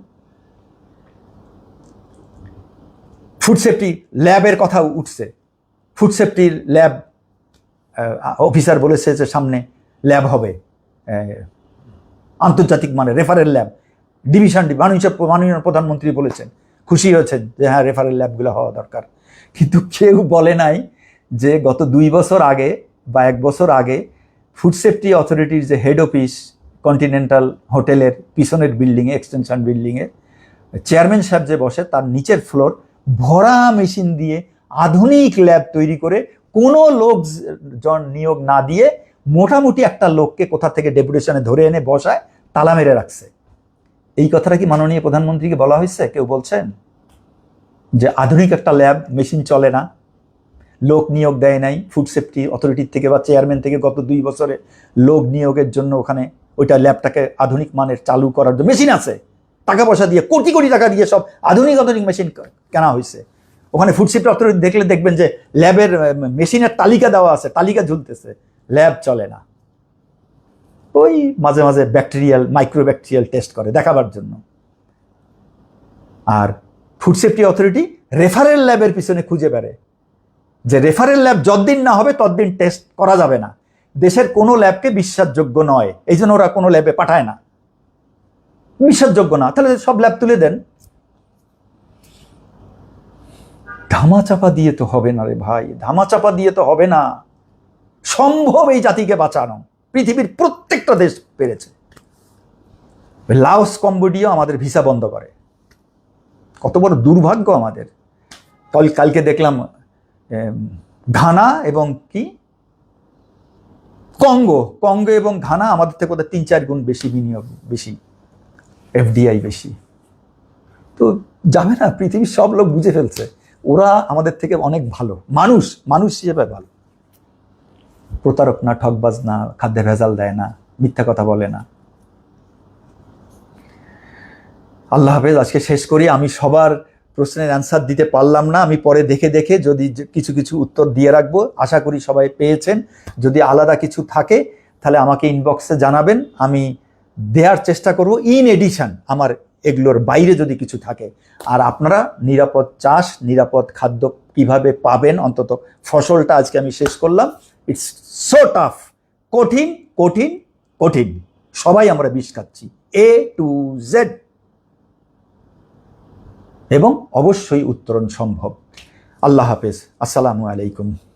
ফুড সেফটি ল্যাবের কথা উঠছে, ফুড সেফটির ল্যাব অফিসার বলেছে যে সামনে ল্যাব হবে, আন্তর্জাতিক মানে রেফারেল ল্যাব, ডিভিশন মাননীয় প্রধানমন্ত্রী বলেছেন, খুশি হয়েছেন যে হ্যাঁ রেফারেল ল্যাবগুলো হওয়া দরকার। কিন্তু কেউ বলে নাই যে গত 2 বছর আগে বা 1 বছর আগে ফুড সেফটি অথরিটির যে হেড অফিস কন্টিনেন্টাল হোটেলের পিছনের বিল্ডিংয়ে, এক্সটেনশন বিল্ডিংয়ে চেয়ারম্যান সাহেব যে বসে, তার নিচের ফ্লোর ভরা মেশিন দিয়ে আধুনিক ল্যাব তৈরি করে কোনো লোকজন নিয়োগ না দিয়ে মোটামুটি একটা লোককে কোথা থেকে ডেপুটেশনে ধরে এনে বসায় তালা মেরে রাখছে। এই কথাটা কি মাননীয় প্রধানমন্ত্রীকে বলা হয়েছে? কেউ বলছেন যে আধুনিক একটা ল্যাব, মেশিন চলে না, লোক নিয়োগ দেয় নাই ফুড সেফটি অথরিটির থেকে বা চেয়ারম্যান থেকে গত 2 বছরে লোক নিয়োগের জন্য ওখানে ওইটা ল্যাবটাকে আধুনিক মানের চালু করার জন্য মেশিন আছে, টাকা পয়সা দিয়ে কোটি কোটি টাকা দিয়ে সব আধুনিক মেশিন কেনা হয়েছে। ওখানে ফুড সেফটি অথরিটি দেখলে দেখবেন যে ল্যাবের মেশিনের তালিকা দেওয়া আছে, তালিকা ঝুলতেছে, ল্যাব চলে না। ওই মাঝে মাঝে ব্যাকটেরিয়াল মাইক্রোব্যাকটেরিয়াল টেস্ট করে দেখাবার জন্য। আর ফুড সেফটি অথরিটি রেফারেল ল্যাবের পিছনে খুঁজে বেড়ে যে রেফারেল ল্যাব যতদিন না হবে ততদিন টেস্ট করা যাবে না, দেশের কোনো ল্যাবকে বিশ্বাসযোগ্য নয়, এই জন্য ওরা কোনো ল্যাবে পাঠায় না, বিশ্বাসযোগ্য না। তাহলে সব ল্যাব তুলে দেন। ধামাচাপা দিয়ে তো হবে না রে ভাই, ধামাচাপা দিয়ে তো হবে না। সম্ভব এই জাতিকে বাঁচানো, পৃথিবীর প্রত্যেকটা দেশ পেরেছে। লাওস কম্বোডিয়া আমাদের ভিসা বন্ধ করে, কত বড় দুর্ভাগ্য আমাদের। কালকে দেখলাম ঘানা এবং কি কঙ্গো এবং ঘানা আমাদের থেকে ওদের 3-4 গুণ বেশি বিনিয়োগ, বেশি এফডিআই বেশি। তো যাবে না, পৃথিবীর সব লোক বুঝে ফেলছে ওরা আমাদের থেকে অনেক ভালো, মানুষ হিসেবে ভালো, প্রতারক না, ঠকবাজ না, খাদ্যে ভেজাল দেয় না, মিথ্যা কথা বলে না। আল্লাহ হাফেজ। আজকে শেষ করি। আমি সবার প্রশ্নের অ্যান্সার দিতে পারলাম না, আমি পরে দেখে যদি কিছু কিছু উত্তর দিয়ে রাখবো, আশা করি সবাই পেয়েছেন। যদি আলাদা কিছু থাকে তাহলে আমাকে ইনবক্সে জানাবেন, আমি দেওয়ার চেষ্টা করব ইন এডিশন, আমার এগুলোর বাইরে যদি কিছু থাকে। আর আপনারা নিরাপদ চাষ, নিরাপদ খাদ্য কিভাবে পাবেন, অন্তত ফসলটা আজকে আমি শেষ করলাম। ইটস সো টাফ, কঠিন কঠিন কঠিন, সবাই আমরা বিষ খাচ্ছি A to Z। এবং অবশ্যই উত্তরণ সম্ভব। আল্লাহ হাফেজ। আসসালামু আলাইকুম।